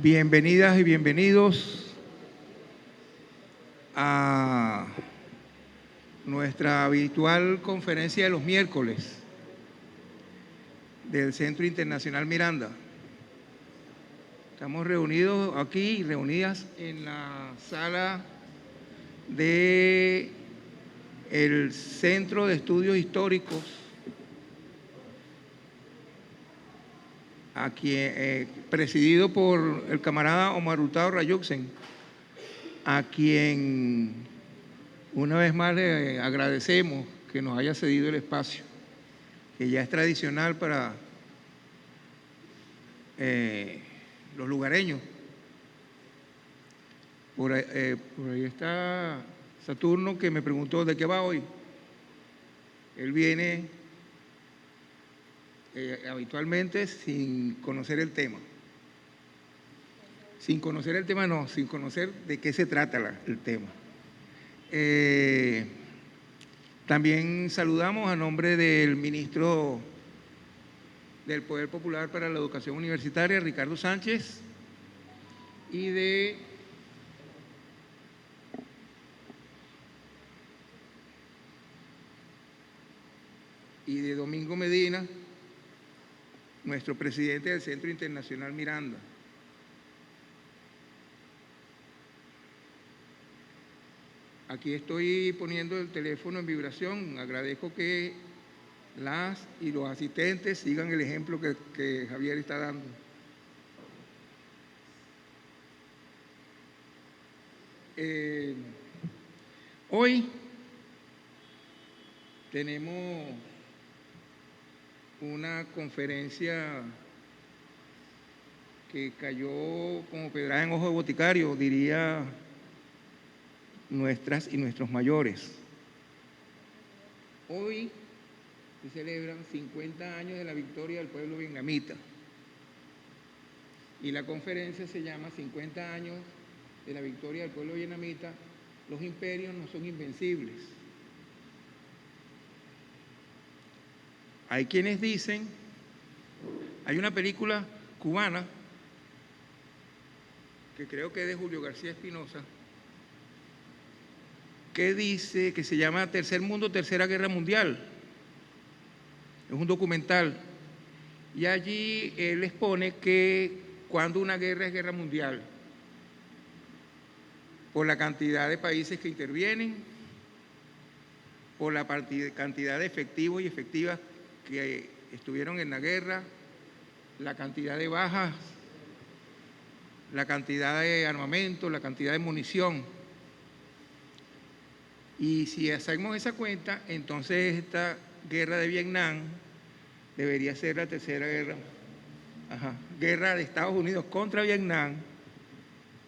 Bienvenidas y bienvenidos a nuestra habitual conferencia de los miércoles del Centro Internacional Miranda. Estamos reunidos aquí, reunidas en la sala del Centro de Estudios Históricos, aquí, presidido por el camarada Omar Hurtado Rayuxen, a quien una vez más le agradecemos que nos haya cedido el espacio, que ya es tradicional para los lugareños. Por ahí está Saturno, que me preguntó de qué va hoy. Él viene habitualmente sin conocer el tema. Sin conocer el tema no, sin conocer de qué se trata el tema. También saludamos a nombre del ministro del Poder Popular para la Educación Universitaria, Ricardo Sánchez, y de Domingo Medina, nuestro presidente del Centro Internacional Miranda. Aquí estoy poniendo el teléfono en vibración. Agradezco que las y los asistentes sigan el ejemplo que Javier está dando. Hoy tenemos una conferencia que cayó como pedrada en ojo de boticario, diría nuestras y nuestros mayores. Hoy se celebran 50 años de la victoria del pueblo vietnamita y la conferencia se llama 50 años de la victoria del pueblo vietnamita, los imperios no son invencibles. Hay quienes dicen, hay una película cubana que creo que es de Julio García Espinosa, que dice, que se llama Tercer Mundo, Tercera Guerra Mundial. Es un documental. Y allí él expone que cuando una guerra es guerra mundial, por la cantidad de países que intervienen, por la cantidad de efectivos y efectivas que estuvieron en la guerra, la cantidad de bajas, la cantidad de armamento, la cantidad de munición. Y si hacemos esa cuenta, entonces esta guerra de Vietnam debería ser la tercera guerra. Guerra de Estados Unidos contra Vietnam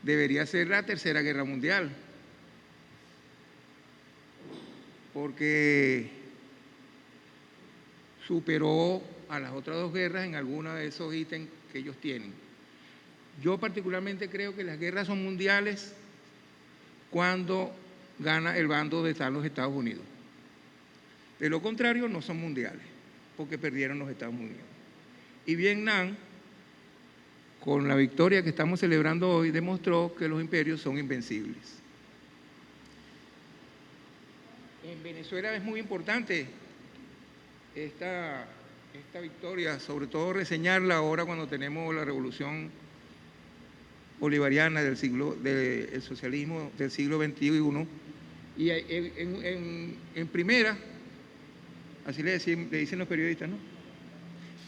debería ser la tercera guerra mundial. Porque superó a las otras dos guerras en alguno de esos ítems que ellos tienen. Yo particularmente creo que las guerras son mundiales cuando gana el bando de los Estados Unidos. De lo contrario, no son mundiales, porque perdieron los Estados Unidos. Y Vietnam, con la victoria que estamos celebrando hoy, demostró que los imperios son invencibles. En Venezuela es muy importante esta victoria, sobre todo reseñarla ahora cuando tenemos la revolución bolivariana del socialismo del siglo XXI. Y en primera, así le dicen los periodistas, ¿no?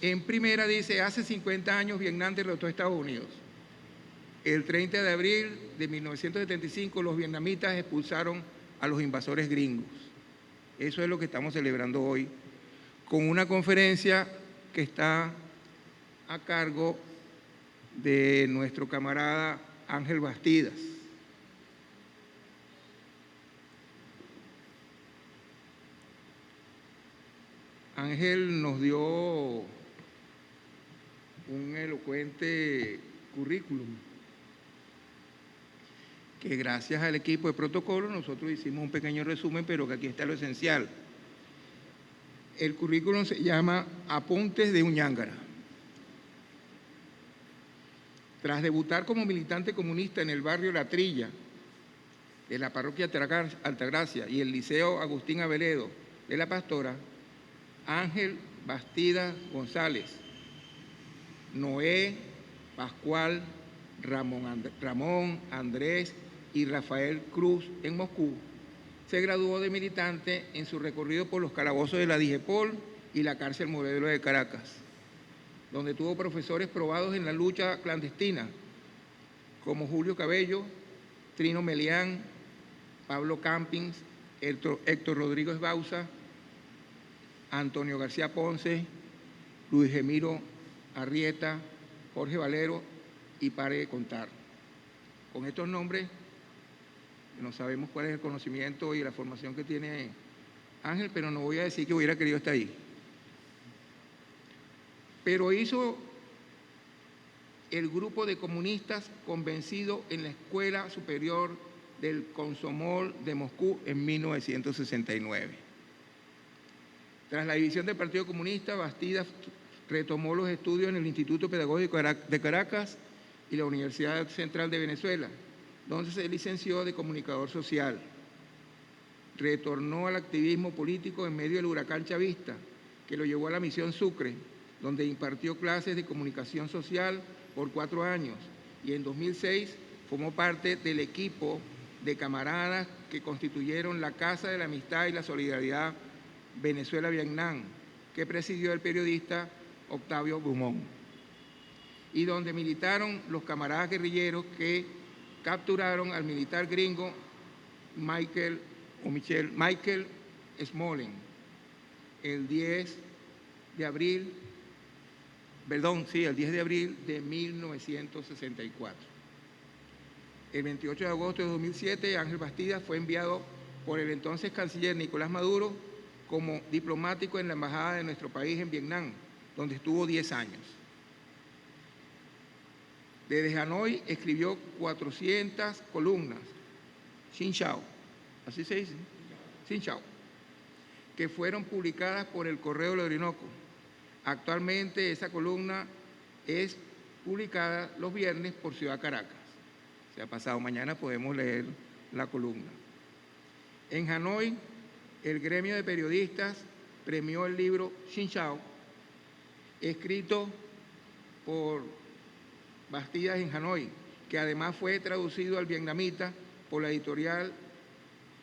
En primera dice, hace 50 años Vietnam derrotó a Estados Unidos. El 30 de abril de 1975 los vietnamitas expulsaron a los invasores gringos. Eso es lo que estamos celebrando hoy, con una conferencia que está a cargo de nuestro camarada Ángel Bastidas. Ángel nos dio un elocuente currículum que gracias al equipo de protocolo nosotros hicimos un pequeño resumen, pero que aquí está lo esencial. El currículum se llama Apuntes de un ñángara. Tras debutar como militante comunista en el barrio La Trilla, de la parroquia Altagracia y el Liceo Agustín Aveledo de La Pastora, Ángel Bastidas González, Noé, Pascual, Ramón, Andrés y Rafael Cruz en Moscú, se graduó de militante en su recorrido por los calabozos de la DIGEPOL y la cárcel Modelo de Caracas, donde tuvo profesores probados en la lucha clandestina, como Julio Cabello, Trino Melián, Pablo Campins, Héctor Rodríguez Bauza, Antonio García Ponce, Luis Gemiro Arrieta, Jorge Valero y pare de contar. Con estos nombres no sabemos cuál es el conocimiento y la formación que tiene Ángel, pero no voy a decir que hubiera querido estar ahí. Pero hizo el grupo de comunistas convencido en la Escuela Superior del Komsomol de Moscú en 1969. Tras la división del Partido Comunista, Bastidas retomó los estudios en el Instituto Pedagógico de Caracas y la Universidad Central de Venezuela, donde se licenció de comunicador social. Retornó al activismo político en medio del huracán chavista, que lo llevó a la Misión Sucre, donde impartió clases de comunicación social por 4 años, y en 2006 formó parte del equipo de camaradas que constituyeron la Casa de la Amistad y la Solidaridad Venezuela-Vietnam, que presidió el periodista Octavio Beaumont, y donde militaron los camaradas guerrilleros que capturaron al militar gringo Michael Smollett el 10 de abril de 1964. El 28 de agosto de 2007, Ángel Bastidas fue enviado por el entonces canciller Nicolás Maduro como diplomático en la embajada de nuestro país en Vietnam, donde estuvo 10 años. Desde Hanoi escribió 400 columnas, Xin Chao, así se dice, Xin Chao, que fueron publicadas por el Correo del Orinoco. Actualmente esa columna es publicada los viernes por Ciudad Caracas. O sea, pasado mañana podemos leer la columna. En Hanoi, el gremio de periodistas premió el libro Xin Chao, escrito por Bastidas en Hanoi, que además fue traducido al vietnamita por la editorial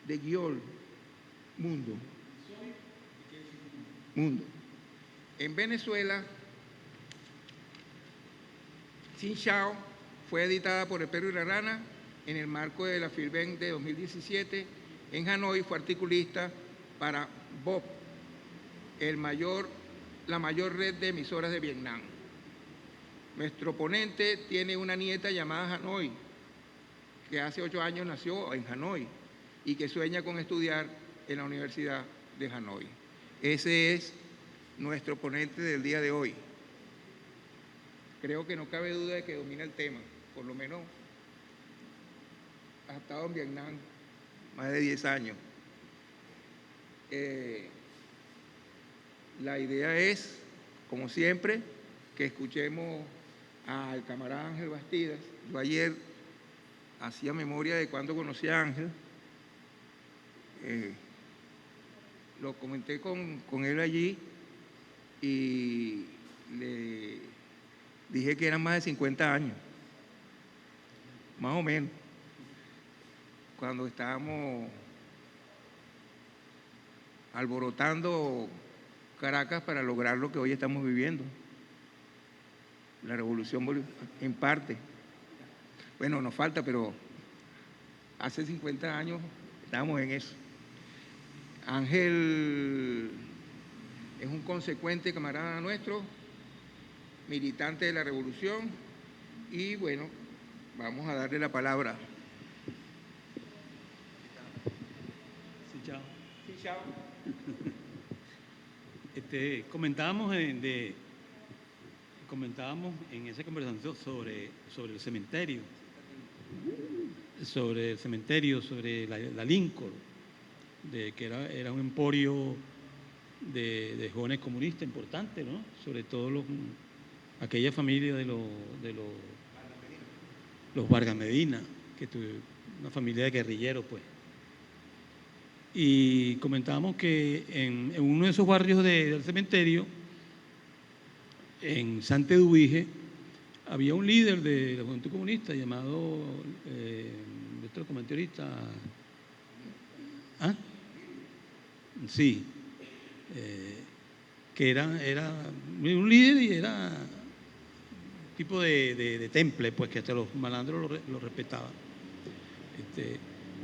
de Guiol, Mundo. En Venezuela, Xin Chao fue editada por El Perro y la Rana en el marco de la Filben de 2017. En Hanoi fue articulista para BOP, la mayor red de emisoras de Vietnam. Nuestro ponente tiene una nieta llamada Hanoi, que hace 8 años nació en Hanoi y que sueña con estudiar en la Universidad de Hanoi. Ese es nuestro ponente del día de hoy. Creo que no cabe duda de que domina el tema, por lo menos ha estado en Vietnam más de 10 años. La idea es, como siempre, que escuchemos al camarada Ángel Bastidas. Yo ayer hacía memoria de cuando conocí a Ángel. Lo comenté con él allí y le dije que eran más de 50 años, más o menos, cuando estábamos alborotando Caracas para lograr lo que hoy estamos viviendo, la revolución bolivariana, en parte. Bueno, nos falta, pero hace 50 años estábamos en eso. Ángel es un consecuente camarada nuestro, militante de la revolución, y bueno, vamos a darle la palabra. Sí, chao. Sí, chao. Comentábamos en esa conversación sobre el cementerio, sobre la Lincoln, que era un emporio de jóvenes comunistas importante, ¿no? Sobre todo aquella familia de los los Vargas Medina, que una familia de guerrilleros, pues. Y comentábamos que en uno de esos barrios del cementerio, en Santa Eduvige, había un líder de la Juventud Comunista llamado, nuestro comentarista, ¿ah? Sí, que era un líder y era un tipo de temple, pues que hasta los malandros lo respetaban.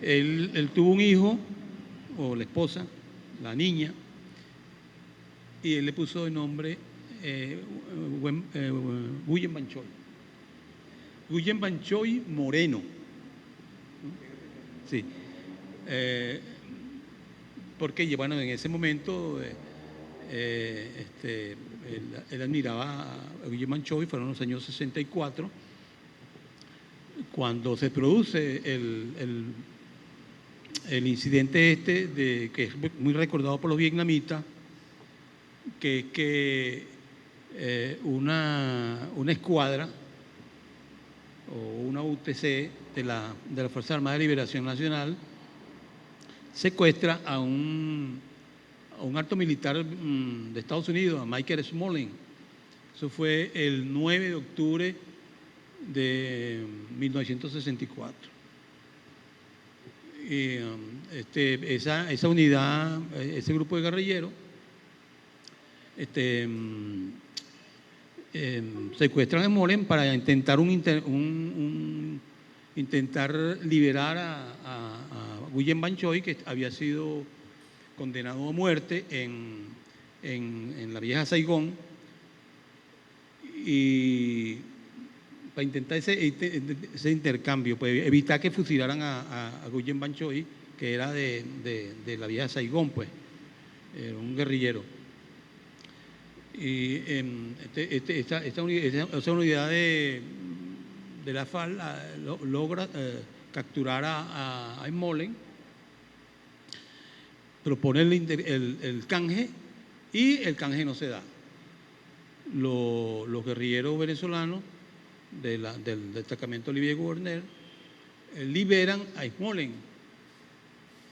Él tuvo un hijo, o la esposa, la niña, y él le puso de nombre Guyen Banchoy. Guyen Banchoy Moreno. Sí. Porque, bueno, en ese momento él admiraba a Guyen Banchoy, fueron los años 64, cuando se produce el incidente que es muy recordado por los vietnamitas, que es que una escuadra o una UTC de la Fuerza Armada de Liberación Nacional secuestra a un alto militar de Estados Unidos, a Michael Smollett. Eso fue el 9 de octubre de 1964. Y esa unidad, ese grupo de guerrilleros, secuestran a Smollett para intentar intentar liberar a Guyen Banchoy, que había sido condenado a muerte en la vieja Saigón, y para intentar ese intercambio, pues evitar que fusilaran a Guyen Banchoy, que era de la vieja Saigón, pues, era un guerrillero. Y esta unidad de la FARC logra capturar a Smollett, propone el canje, y el canje no se da. Los guerrilleros venezolanos del destacamento Olivier Gubernel liberan a Smollett,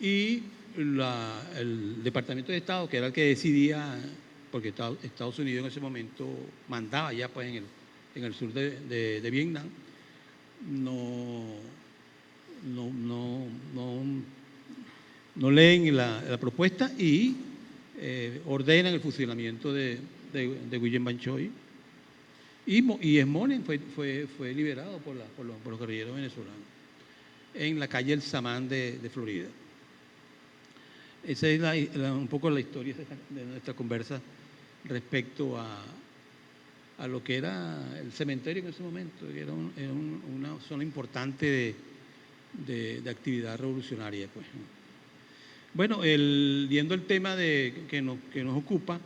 y el Departamento de Estado, que era el que decidía, porque Estados Unidos en ese momento mandaba ya, pues, en el sur de Vietnam, no leen la propuesta y ordenan el fusilamiento de Guyen Banchoy, y Smollett fue liberado por los guerrilleros venezolanos en la calle El Samán de Florida. Esa es un poco la historia de nuestra conversa respecto a lo que era el cementerio en ese momento, que era una zona importante de actividad revolucionaria, pues. Bueno, viendo el tema que nos ocupa,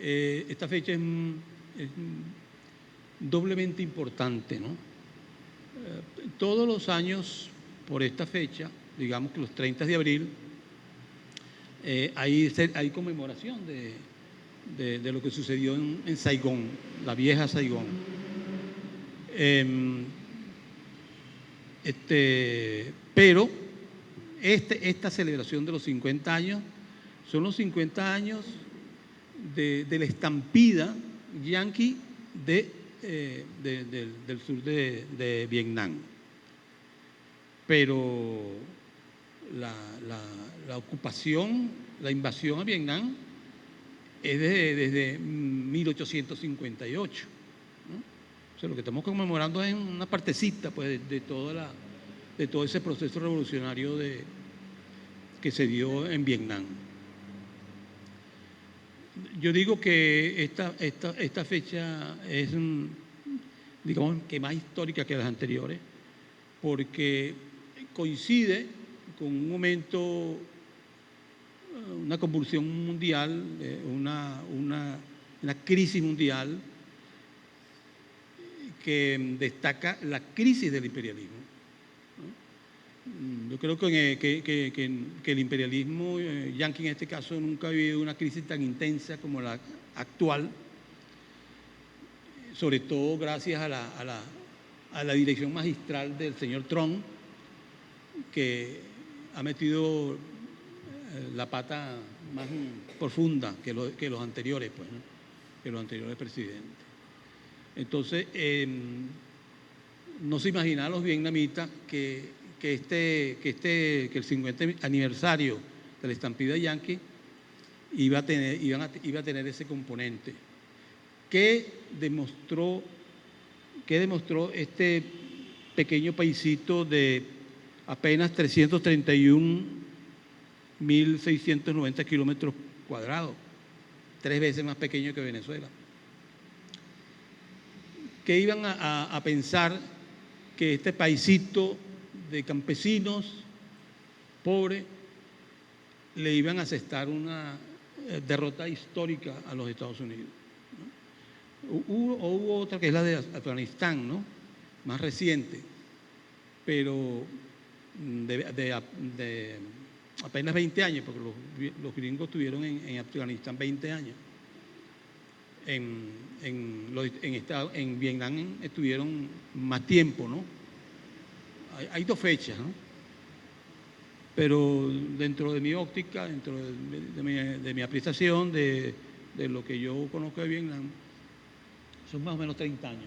esta fecha es doblemente importante, ¿no? Todos los años, por esta fecha, digamos que los 30 de abril, hay conmemoración de lo que sucedió en Saigón, la vieja Saigón. Pero esta celebración de los 50 años son los 50 años de la estampida yanqui del sur de Vietnam. Pero la ocupación, la invasión a Vietnam es desde 1858, ¿no? O sea, lo que estamos conmemorando es una partecita, pues, de todo ese proceso revolucionario que se dio en Vietnam. Yo digo que esta fecha es, digamos, que más histórica que las anteriores, porque coincide con un momento, una convulsión mundial, una crisis mundial que destaca la crisis del imperialismo, ¿no? Yo creo que el imperialismo yanqui en este caso nunca ha vivido una crisis tan intensa como la actual, sobre todo gracias a a la dirección magistral del señor Trump, que ha metido la pata más profunda que los anteriores, pues, ¿no? Que los anteriores presidentes. Entonces, no se imaginan los vietnamitas que el 50 aniversario de la estampida yanqui iba a tener ese componente. ¿Qué demostró este pequeño paisito de apenas 331.690 kilómetros cuadrados, 3 veces más pequeño que Venezuela? ¿Qué iban a pensar que este paisito de campesinos pobres le iban a asestar una derrota histórica a los Estados Unidos, ¿no? Hubo otra que es la de Afganistán, ¿no? Más reciente, pero de apenas 20 años, porque los gringos estuvieron en Afganistán 20 años. En Vietnam estuvieron más tiempo, ¿no? Hay 2 fechas, ¿no? Pero dentro de mi óptica, dentro de mi apreciación de lo que yo conozco de Vietnam, son más o menos 30 años.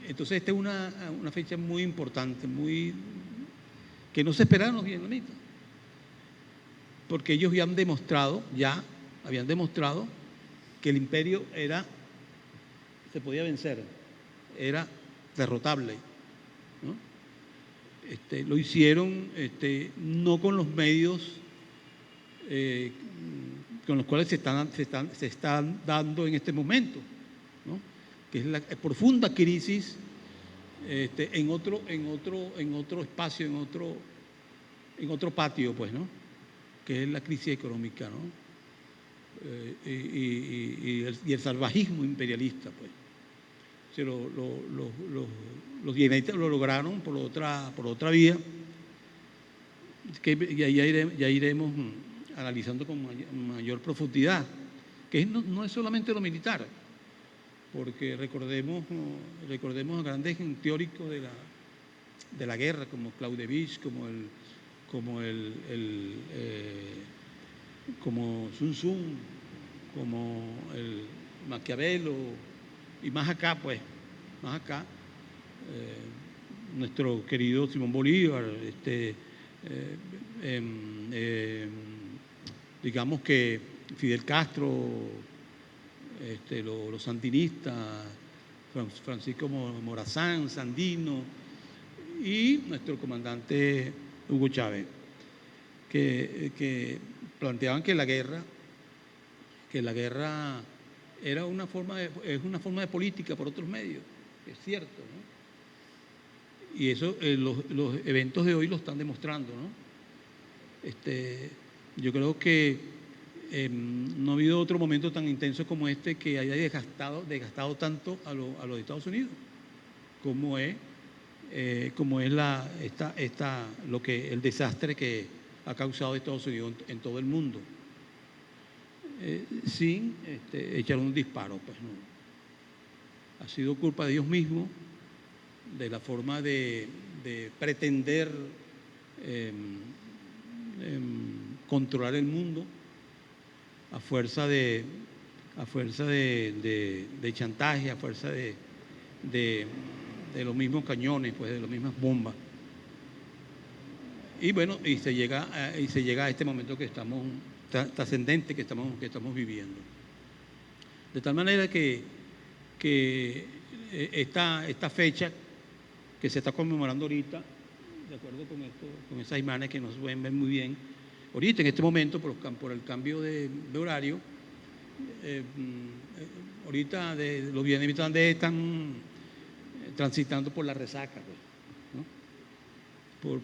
Entonces esta es una fecha muy importante, que no se esperaban los vietnamitas, porque ellos ya habían demostrado que el imperio se podía vencer, era derrotable, ¿no? Lo hicieron no con los medios con los cuales se están dando en este momento, ¿no? Que es la profunda crisis en otro espacio, en otro patio, pues, ¿no? Que es la crisis económica, ¿no? Y el salvajismo imperialista, pues. O sea, los vietnamitas lo lograron por otra vía, que ya iremos analizando con mayor profundidad, que no es solamente lo militar, porque recordemos a grandes teóricos de la guerra, como Clausewitz, como Sun Tzu, como el Maquiavelo, y más acá, nuestro querido Simón Bolívar, digamos que Fidel Castro, los sandinistas, Francisco Morazán, Sandino, y nuestro comandante Hugo Chávez, que planteaban que la guerra era una forma de política por otros medios, es cierto, ¿no? Y eso los eventos de hoy lo están demostrando, ¿no? Yo creo que no ha habido otro momento tan intenso como este que haya desgastado tanto a los Estados Unidos, como es el desastre que ha causado Estados Unidos en todo el mundo, sin echar un disparo, pues, ¿no? Ha sido culpa de ellos mismos, de la forma de pretender controlar el mundo a fuerza de chantaje, a fuerza de los mismos cañones, pues, de las mismas bombas. Y bueno, y se llega a este momento que estamos trascendente que estamos viviendo. De tal manera que esta fecha que se está conmemorando ahorita, de acuerdo con esas imágenes que no se pueden ver muy bien, ahorita en este momento por el cambio de horario, ahorita los vietnamitas están transitando por la resaca, pues, ¿no? por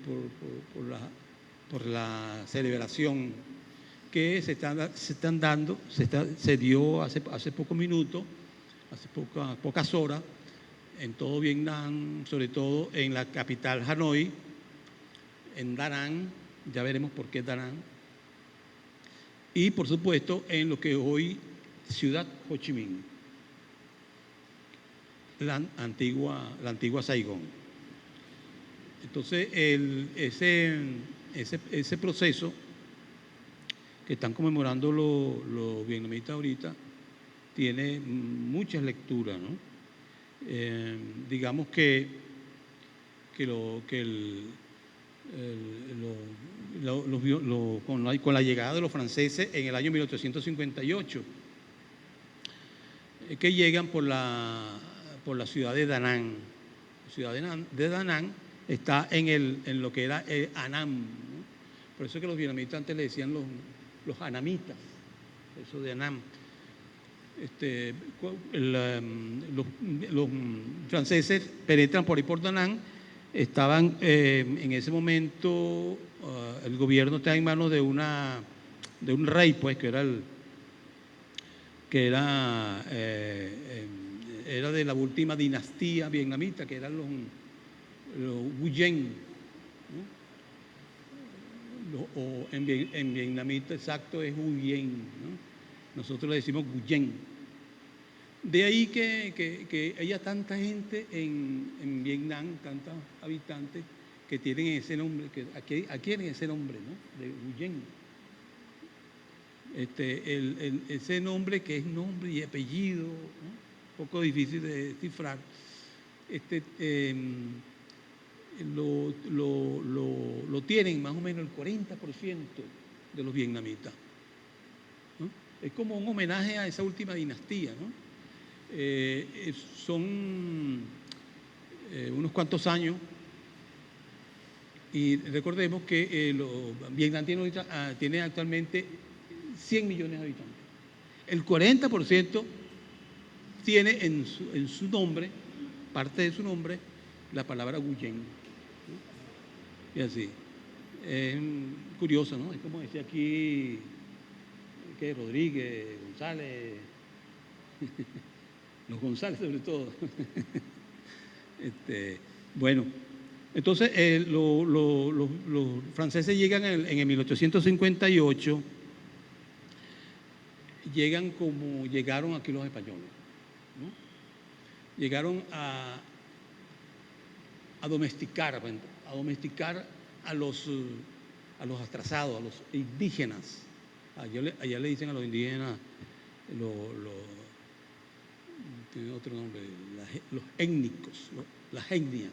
la celebración que se dio hace pocos minutos, hace pocas horas, en todo Vietnam, sobre todo en la capital Hanoi, en Da Nang, ya veremos por qué Da Nang, y por supuesto en lo que hoy ciudad Ho Chi Minh. la antigua Saigón. Entonces, ese proceso que están conmemorando los vietnamitas ahorita tiene muchas lecturas, ¿no? Digamos con la llegada de los franceses en el año 1858, que llegan por la ciudad de Da Nang. La ciudad de Da Nang está en lo que era Annam, ¿no? Por eso es que los vietnamitas antes le decían los anamitas, eso de Annam. Los franceses penetran por ahí por Da Nang. Estaban en ese momento, el gobierno estaba en manos de un rey, pues, que era de la última dinastía vietnamita, que eran los Nguyen, ¿no? O en vietnamita exacto es Nguyen, ¿no? Nosotros le decimos Nguyen. De ahí que haya tanta gente en Vietnam, tantos habitantes que tienen ese nombre, que adquieren ese nombre, ¿no? De Nguyen. Ese nombre que es nombre y apellido, ¿no? Un poco difícil de descifrar. Lo tienen más o menos el 40% de los vietnamitas, ¿no? Es como un homenaje a esa última dinastía, ¿no? Son unos cuantos años, y recordemos que Vietnam tiene actualmente 100 millones de habitantes. El 40% tiene en su nombre, parte de su nombre, la palabra Nguyen, ¿no? Y así. Es curioso, ¿no? Es como decía aquí, que Rodríguez, González, los González sobre todo. Bueno, entonces los franceses llegan en el 1858, llegan como llegaron aquí los españoles, ¿no? Llegaron a domesticar a los atrasados, a los indígenas. Allá le dicen a los indígenas, tiene otro nombre, los étnicos, las etnias.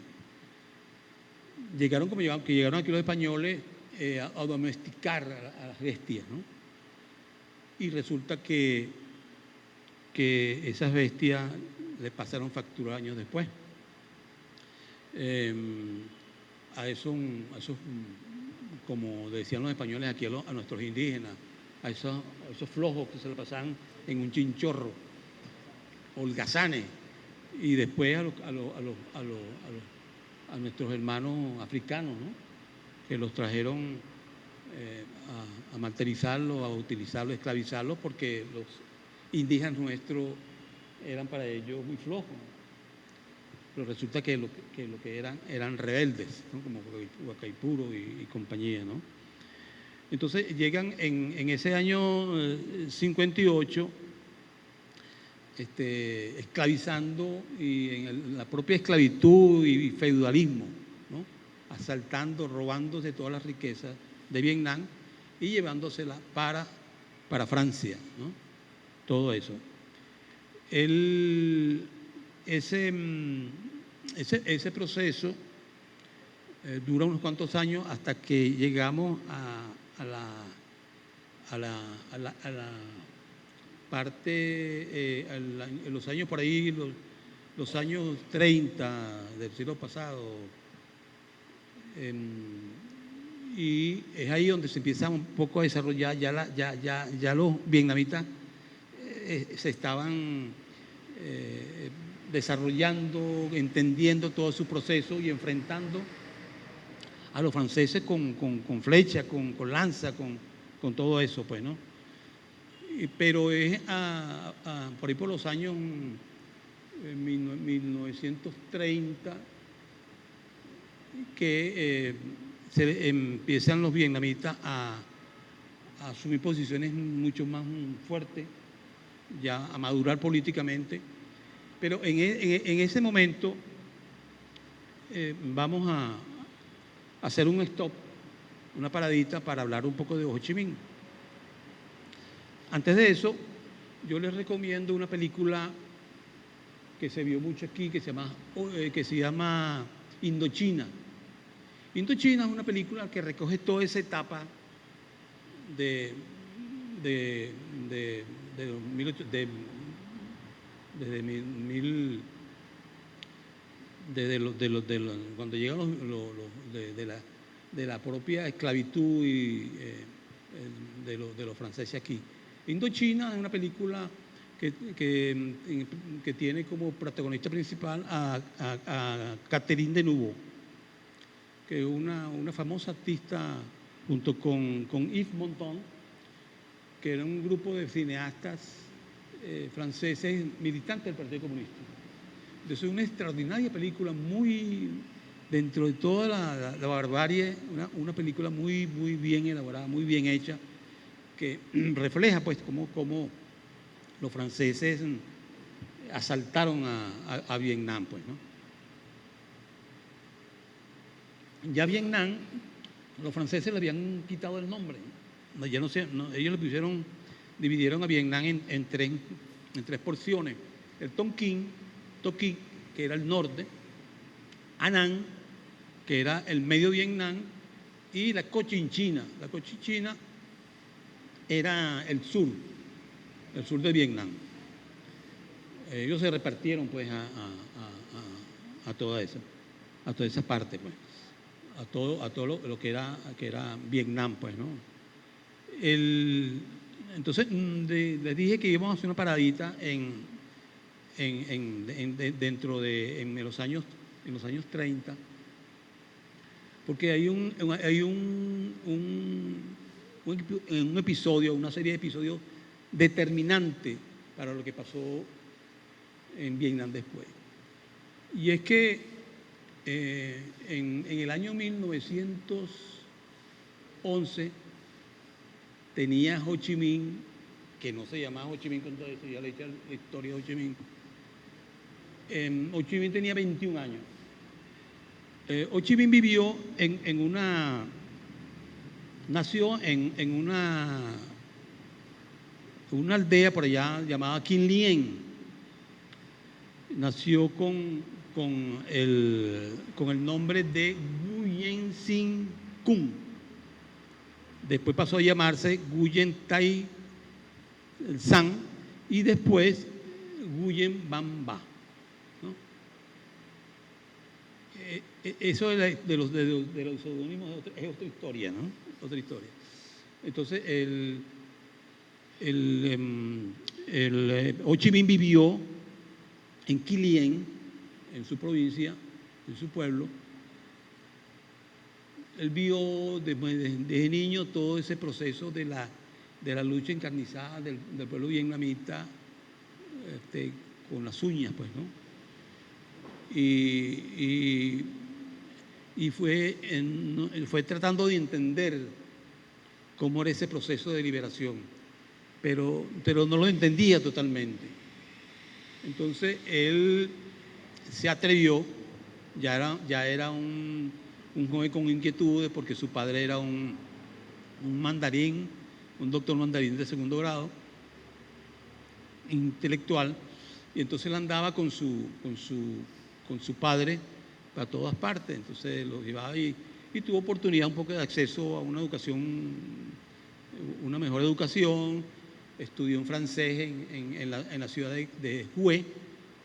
Llegaron aquí los españoles a domesticar a las bestias, ¿no? Y resulta que esas bestias le pasaron factura años después. A esos, como decían los españoles aquí a nuestros indígenas, a esos flojos que se le pasaban en un chinchorro, holgazanes, y después a nuestros hermanos africanos, ¿no? Que los trajeron a martirizarlos, a utilizarlos, a esclavizarlos, porque los indígenas nuestros eran para ellos muy flojos. Pero resulta que lo que eran rebeldes, ¿no? Como Guacaipuro y compañía, ¿no? Entonces llegan en ese año 58, esclavizando, y en la propia esclavitud y feudalismo, ¿no? Asaltando, robándose todas las riquezas de Vietnam y llevándoselas para Francia, ¿no? Todo eso. Ese proceso dura unos cuantos años hasta que llegamos a la parte, en los años por ahí, los años 30 del siglo pasado, y es ahí donde se empieza un poco a desarrollar, ya los vietnamitas se estaban desarrollando, entendiendo todo su proceso y enfrentando a los franceses con flecha, con lanza, con todo eso, pues, ¿no? Pero es por ahí por los años 1930 que empiezan los vietnamitas a asumir posiciones mucho más fuertes, ya a madurar políticamente, Pero en ese momento vamos a hacer un stop, una paradita para hablar un poco de Ho Chi Minh. Antes de eso, yo les recomiendo una película que se vio mucho aquí, que se llama Indochina. Indochina es una película que recoge toda esa etapa desde cuando llegan de la propia esclavitud y de los franceses aquí. Indochina es una película que tiene como protagonista principal a Catherine Deneuve, que es una famosa artista junto con Yves Montand, que era un grupo de cineastas franceses militantes del Partido Comunista. Entonces es una extraordinaria película, muy dentro de toda la barbarie, una película muy, muy bien elaborada, muy bien hecha, que refleja pues cómo los franceses asaltaron a Vietnam, pues, ¿no? Ya Vietnam, los franceses le habían quitado el nombre, ya no sé, ellos dividieron a Vietnam en tres porciones: el Tonkin, que era el norte, Anán, que era el medio Vietnam, y la Cochinchina. La Cochinchina era el sur de Vietnam. Ellos se repartieron pues a toda esa parte, pues, a todo lo que era Vietnam, pues, ¿no? Entonces les dije que íbamos a hacer una paradita en los años 30, porque hay un episodio, una serie de episodios determinante para lo que pasó en Vietnam después. Y es que en el año 1911 tenía Ho Chi Minh, que no se llamaba Ho Chi Minh con todo eso, ya le he hecho la historia de Ho Chi Minh. Ho Chi Minh tenía 21 años. Ho Chi Minh nació en una aldea por allá llamada Kim Lien. Nació con el nombre de Nguyen Sinh Cung. Después pasó a llamarse Nguyen Tai San y después Nguyen Van Ba, ¿no? Eso de los seudónimos es otra historia, ¿no? Otra historia. Entonces, Ho Chi Minh vivió en Kim Lien, en su provincia, en su pueblo. Él vio desde niño todo ese proceso de la lucha encarnizada del pueblo vietnamita, con las uñas, pues, ¿no? Y fue tratando de entender cómo era ese proceso de liberación, pero no lo entendía totalmente. Entonces él se atrevió, ya era un joven con inquietudes, porque su padre era un mandarín, un doctor mandarín de segundo grado, intelectual, y entonces él andaba con su padre para todas partes. Entonces lo llevaba y tuvo oportunidad un poco de acceso a una educación, una mejor educación. Estudió en francés en la ciudad de Hue.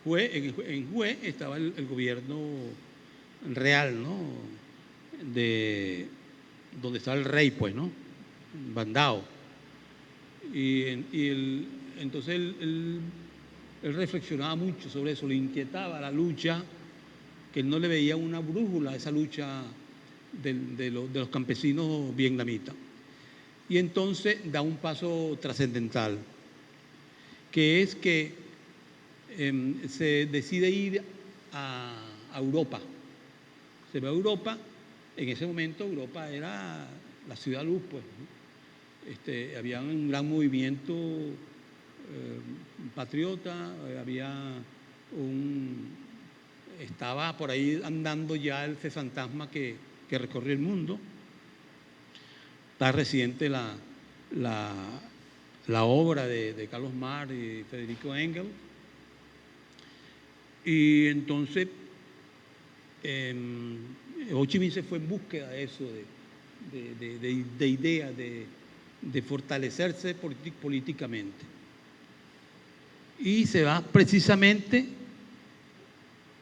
En Hue estaba el gobierno real, ¿no? Donde estaba el rey, pues, ¿no? Van Dao. Entonces él reflexionaba mucho sobre eso, le inquietaba la lucha, que él no le veía una brújula a esa lucha de los campesinos vietnamitas. Y entonces da un paso trascendental, que es que se decide ir a Europa. Se va a Europa. En ese momento Europa era la ciudad luz, pues, ¿no? Había un gran movimiento patriota, había estaba por ahí andando ya ese fantasma que recorrió el mundo. Está reciente la obra de Carlos Marx y Federico Engels. Y entonces Ho Chi Minh se fue en búsqueda de eso, de ideas, de fortalecerse políticamente. Y se va precisamente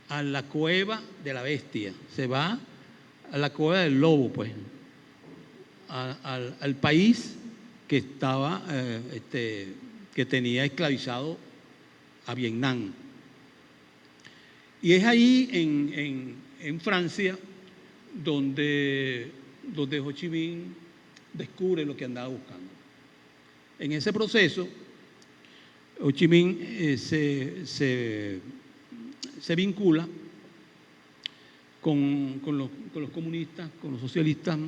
a la cueva de la bestia, se va a la cueva del lobo, pues, al país que estaba, que tenía esclavizado a Vietnam. Y es ahí en Francia donde Ho Chi Minh descubre lo que andaba buscando. En ese proceso, Ho Chi Minh se vincula con los comunistas, con los socialistas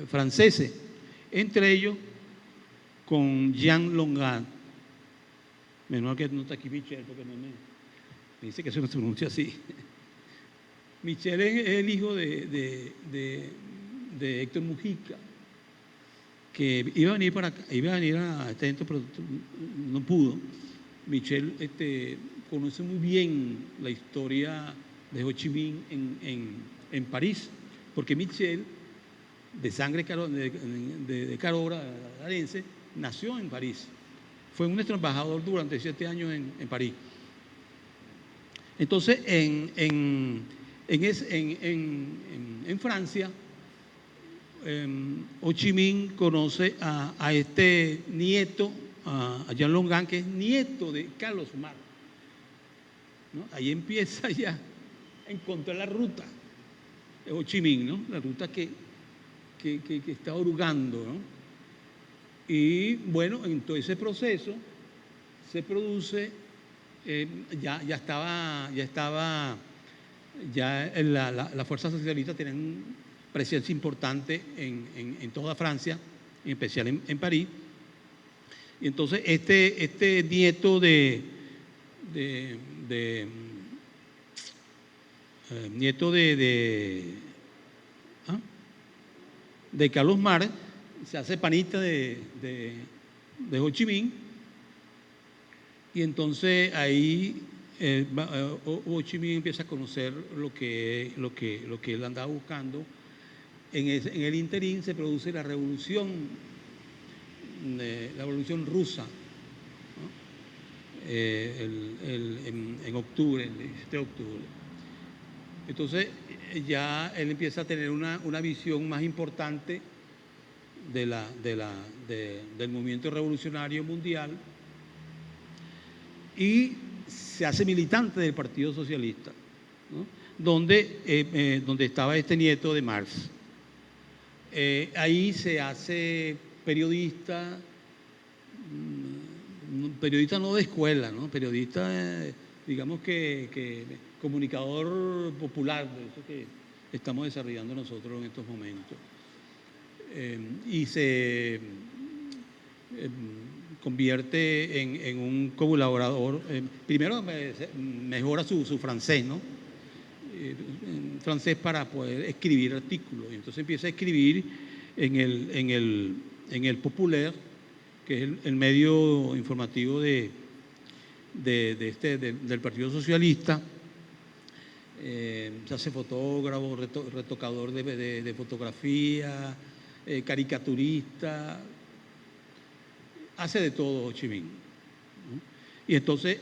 franceses, entre ellos con Jean Longan. Menos que no está aquí Michel, porque me dice que eso no se pronuncia así. Michel es el hijo de Héctor Mujica, que iba a venir para acá, iba a venir a este evento, pero no pudo. Michel conoce muy bien la historia de Ho Chi Minh en París, porque Michel, de sangre de carobrarense, nació en París. Fue nuestro embajador durante 7 años en París. Entonces, en Francia, Ho Chi Minh conoce a este nieto, a Jean Longan, que es nieto de Carlos Marx, ¿no? Ahí empieza ya a encontrar la ruta de Ho Chi Minh, ¿no? La ruta que está hurgando, ¿no? Y bueno, en todo ese proceso se produce, las fuerzas socialistas tenían presencia importante en toda Francia, en especial en París. Y entonces este nieto de Carlos Marx se hace panita de Ho Chi Minh, y entonces ahí Ho Chi Minh empieza a conocer lo que él andaba buscando. En el interín se produce la revolución rusa, ¿no? En octubre, el 17 de octubre. Entonces ya él empieza a tener una visión más importante del movimiento revolucionario mundial, y se hace militante del Partido Socialista, ¿no? donde estaba este nieto de Marx. Ahí se hace periodista no de escuela, ¿no? Periodista, digamos que comunicador popular, de eso que estamos desarrollando nosotros en estos momentos. Y se convierte en un colaborador. Primero mejora su francés, ¿no? Francés para poder escribir artículos, y entonces empieza a escribir en el Populaire, que es el medio informativo del Partido Socialista. Se hace fotógrafo, retocador de fotografía, caricaturista, hace de todo Ho Chi Minh, ¿no? Y entonces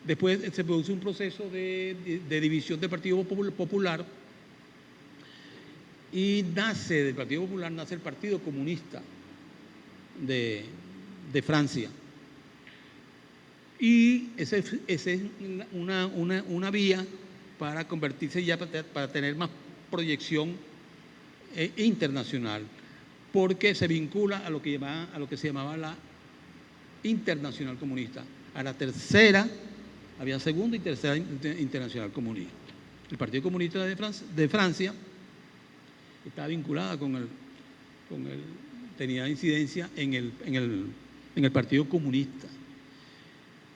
después se produce un proceso de división del Partido Popular, y del Partido Popular nace el Partido Comunista de Francia. Y esa es una vía para convertirse ya, para tener más proyección internacional, porque se vincula a lo que se llamaba la Internacional Comunista, a la tercera. Había segunda y tercera internacional comunista. El Partido Comunista de Francia estaba vinculada tenía incidencia en el Partido Comunista.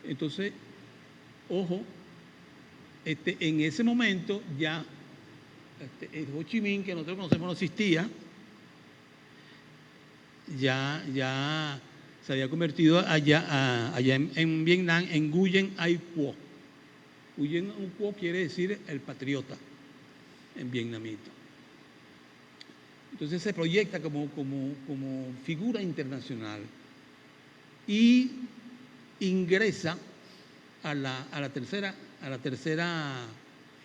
Entonces, Ojo, en ese momento ya el Ho Chi Minh, que nosotros conocemos, no existía, ya se había convertido allá en Vietnam en Nguyen Ai Quoc. Nguyen Ai Quoc quiere decir el patriota en vietnamita. Entonces se proyecta como figura internacional y ingresa a la tercera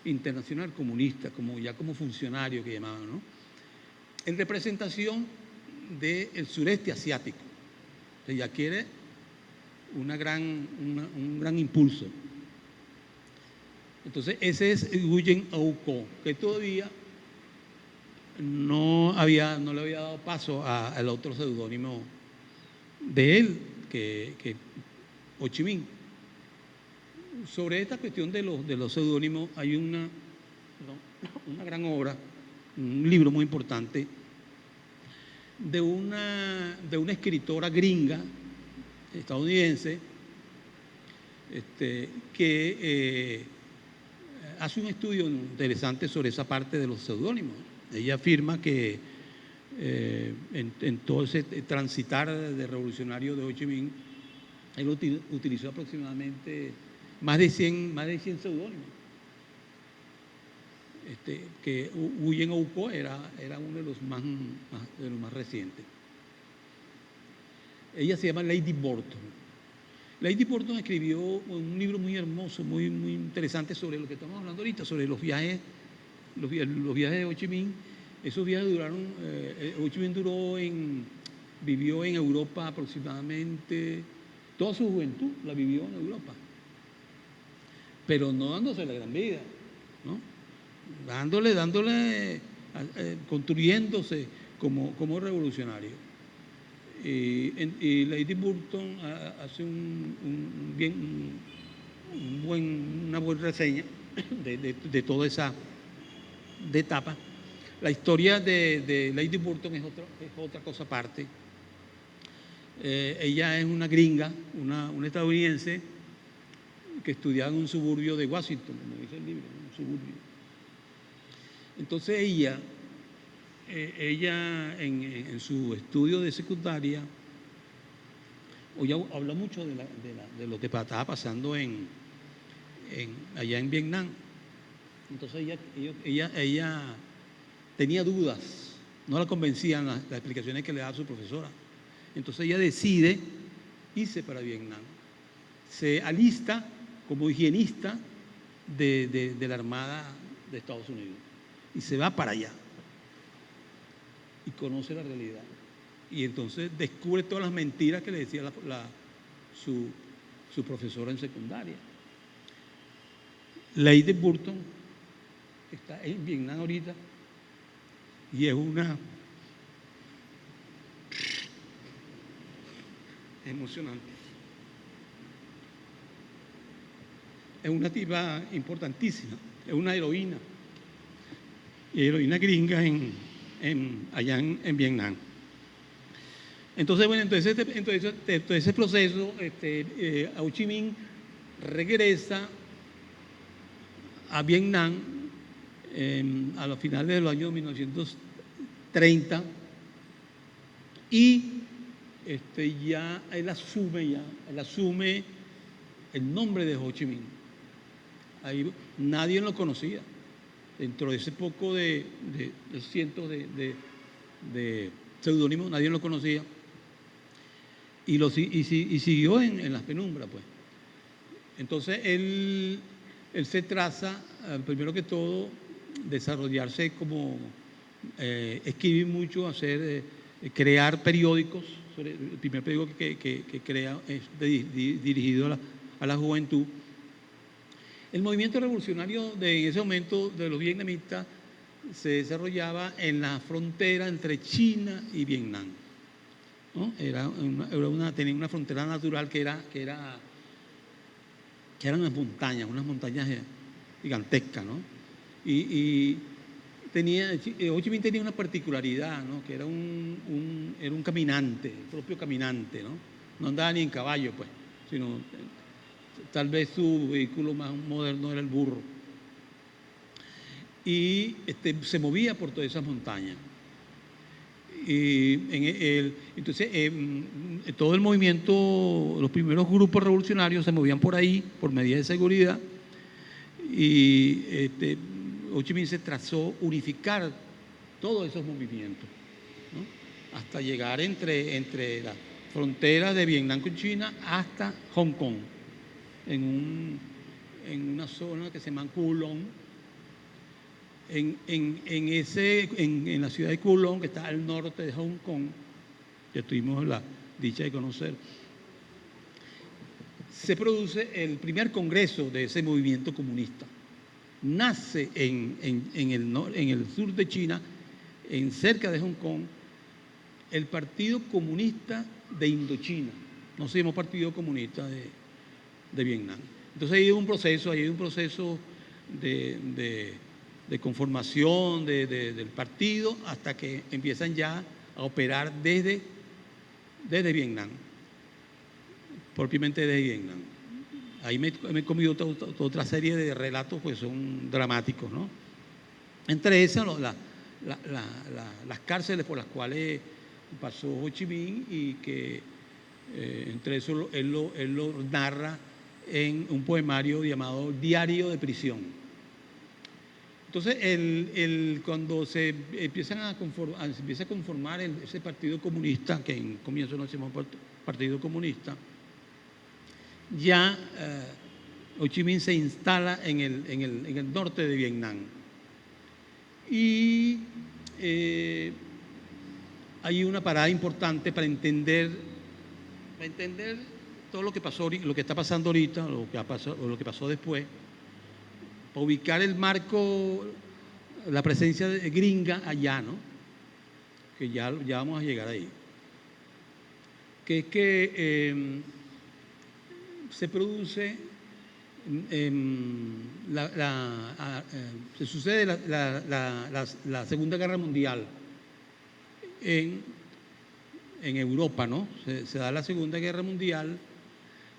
internacional comunista, como funcionario que llamaban, ¿no? En representación del sureste asiático. O sea, ya quiere un gran impulso. Entonces, ese es Nguyen Au Co, que todavía no le había dado paso al otro seudónimo de él, que Ho Chi Minh. Sobre esta cuestión de los seudónimos hay una gran obra, un libro muy importante de una escritora gringa estadounidense que hace un estudio interesante sobre esa parte de los seudónimos. Ella afirma que en todo ese transitar de revolucionario de Ho Chi Minh, él utilizó aproximadamente más de 100 seudónimos. Que Nguyen Au Co era uno de los más recientes. Ella se llama Lady Burton. Lady Burton escribió un libro muy hermoso, muy interesante sobre lo que estamos hablando ahorita, sobre los viajes de Ho Chi Minh. Esos viajes duraron, Ho Chi Minh vivió en Europa aproximadamente, toda su juventud la vivió en Europa, pero no dándose la gran vida, ¿no? Dándole, construyéndose como revolucionario. Y Lady Burton hace una buena reseña de toda esa etapa. La historia de Lady Burton es otra cosa aparte. Ella es una gringa, una estadounidense que estudiaba en un suburbio de Washington, como dice el libro, un suburbio. Entonces ella en su estudio de secundaria habló mucho de lo que estaba pasando allá en Vietnam. Entonces ella tenía dudas, no la convencían las explicaciones que le daba su profesora. Entonces ella decide irse para Vietnam. Se alista como higienista de la Armada de Estados Unidos y se va para allá y conoce la realidad. Y entonces descubre todas las mentiras que le decía su profesora en secundaria. Lady Burton está en Vietnam ahorita y es emocionante. Es una tipa importantísima, es una heroína. Y heroína gringa allá en Vietnam. Entonces, bueno, entonces ese proceso, Ho Chi Minh regresa a Vietnam a los finales de los años 1930 y él asume el nombre de Ho Chi Minh. Ahí nadie lo conocía. Dentro de ese poco de cientos de seudónimos, nadie lo conocía. Y siguió en las penumbras, pues. Entonces él se traza, primero que todo, desarrollarse como escribir mucho, crear periódicos. El primer periódico que crea es dirigido a la juventud. El movimiento revolucionario de ese momento de los vietnamitas se desarrollaba en la frontera entre China y Vietnam, ¿no? Tenía una frontera natural que eran unas montañas gigantescas, ¿no? Y Ho Chi Minh tenía una particularidad, ¿no? Que era un caminante, el propio caminante, ¿no? No andaba ni en caballo, pues, sino Tal vez su vehículo más moderno era el burro. Y se movía por todas esas montañas. Y entonces, todo el movimiento, los primeros grupos revolucionarios se movían por ahí, por medidas de seguridad, y Ho Chi Minh se trazó unificar todos esos movimientos, ¿no? Hasta llegar entre las fronteras de Vietnam con China hasta Hong Kong, en una zona que se llama Cuu Long. En la ciudad de Cuu Long, que está al norte de Hong Kong, que tuvimos la dicha de conocer, se produce el primer congreso de ese movimiento comunista. Nace en el sur de China, cerca de Hong Kong, el Partido Comunista de Indochina. No se llamó Partido Comunista de Vietnam. Entonces hay un proceso de conformación del partido hasta que empiezan ya a operar desde Vietnam, propiamente desde Vietnam. Ahí me he comido otra serie de relatos, pues son dramáticos, ¿no? Entre esas, las cárceles por las cuales pasó Ho Chi Minh, y que entre eso él lo narra en un poemario llamado Diario de Prisión. Entonces, cuando se empieza a conformar ese Partido Comunista, que en comienzo no se llamó Partido Comunista, ya Ho Chi Minh se instala en el norte de Vietnam. Y hay una parada importante para entender todo lo que pasó, lo que está pasando ahorita, lo que pasó después, para ubicar el marco, la presencia gringa allá, ¿no? Que ya vamos a llegar ahí. Que es que se produce, se sucede la Segunda Guerra Mundial en Europa, ¿no? Se da la Segunda Guerra Mundial,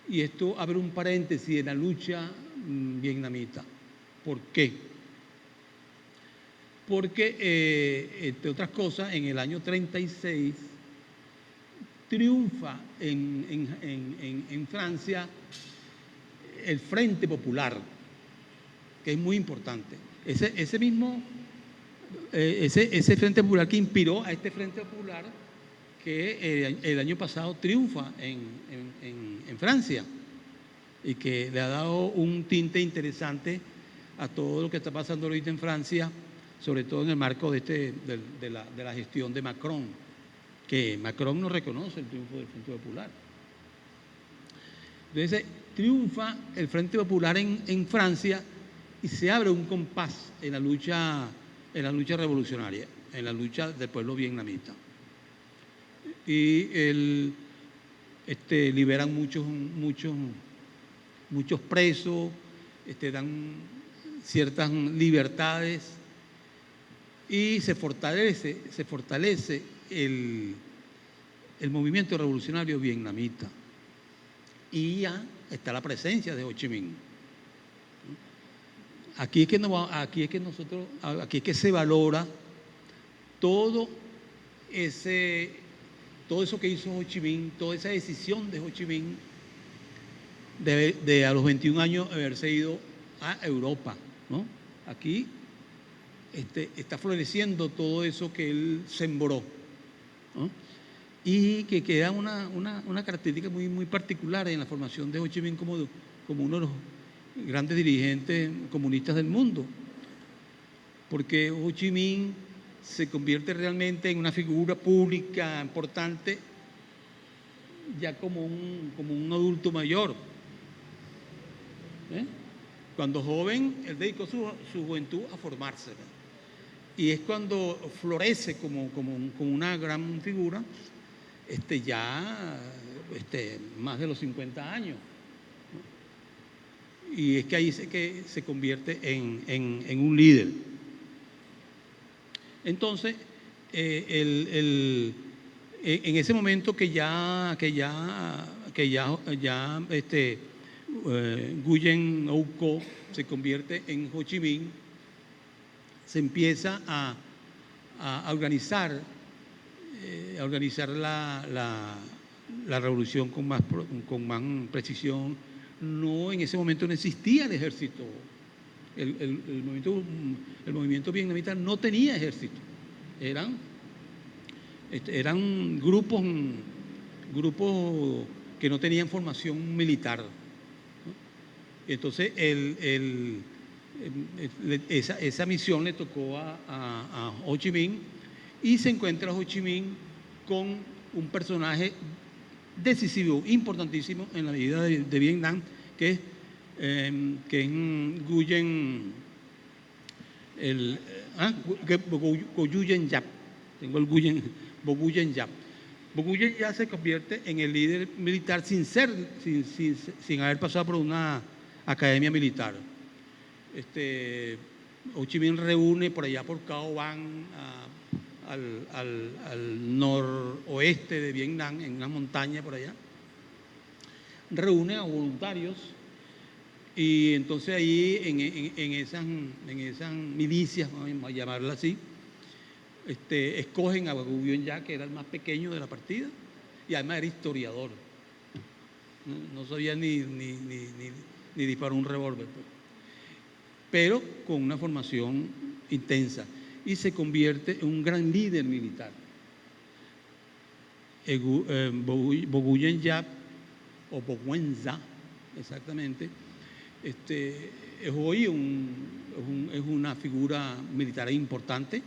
y esto abre un paréntesis en la lucha vietnamita. ¿Por qué? Porque, entre otras cosas, en el año 36 triunfa en Francia el Frente Popular, que es muy importante. Ese Frente Popular que inspiró a este Frente Popular que el año pasado triunfa en Francia, y que le ha dado un tinte interesante a todo lo que está pasando ahorita en Francia, sobre todo en el marco de la gestión de Macron, que Macron no reconoce el triunfo del Frente Popular. Entonces, triunfa el Frente Popular en Francia, y se abre un compás en la lucha revolucionaria, en la lucha del pueblo vietnamita. Y liberan muchos presos, dan ciertas libertades, y se fortalece el movimiento revolucionario vietnamita. Y ya está la presencia de Ho Chi Minh. Aquí es que se valora todo eso que hizo Ho Chi Minh, toda esa decisión de Ho Chi Minh de a los 21 años haberse ido a Europa, ¿no? Aquí está floreciendo todo eso que él sembró, ¿no? Y que queda una característica muy, muy particular en la formación de Ho Chi Minh como uno de los grandes dirigentes comunistas del mundo, porque Ho Chi Minh se convierte realmente en una figura pública importante ya como un adulto mayor. Cuando joven, él dedicó su juventud a formarse, y es cuando florece como una gran figura, más de los 50 años. Y es que ahí se convierte en un líder. Entonces, en ese momento que ya Nguyen Âu Co se convierte en Ho Chi Minh, se empieza a organizar, la revolución con más precisión. No, en ese momento no existía el ejército. El movimiento vietnamita no tenía ejército. Eran grupos que no tenían formación militar, ¿no? Entonces, esa misión le tocó a Ho Chi Minh, y se encuentra Ho Chi Minh con un personaje decisivo, importantísimo en la vida de Vietnam, que es Nguyen, Ngo Nguyen Giap. Tengo el Nguyen Giap. Nguyen Giap se convierte en el líder militar sin haber pasado por una academia militar. Ho Chi Minh reúne por allá por Cao Bang, al noroeste de Vietnam, en una montaña por allá, reúne a voluntarios, y entonces ahí en esas milicias, vamos a llamarlas así, escogen a Nguyen Giap, que era el más pequeño de la partida, y además era historiador, no sabía ni disparar un revólver, pero con una formación intensa, y se convierte en un gran líder militar. Nguyen Giap, o Nguyen Giap, exactamente, es hoy es una figura militar importante,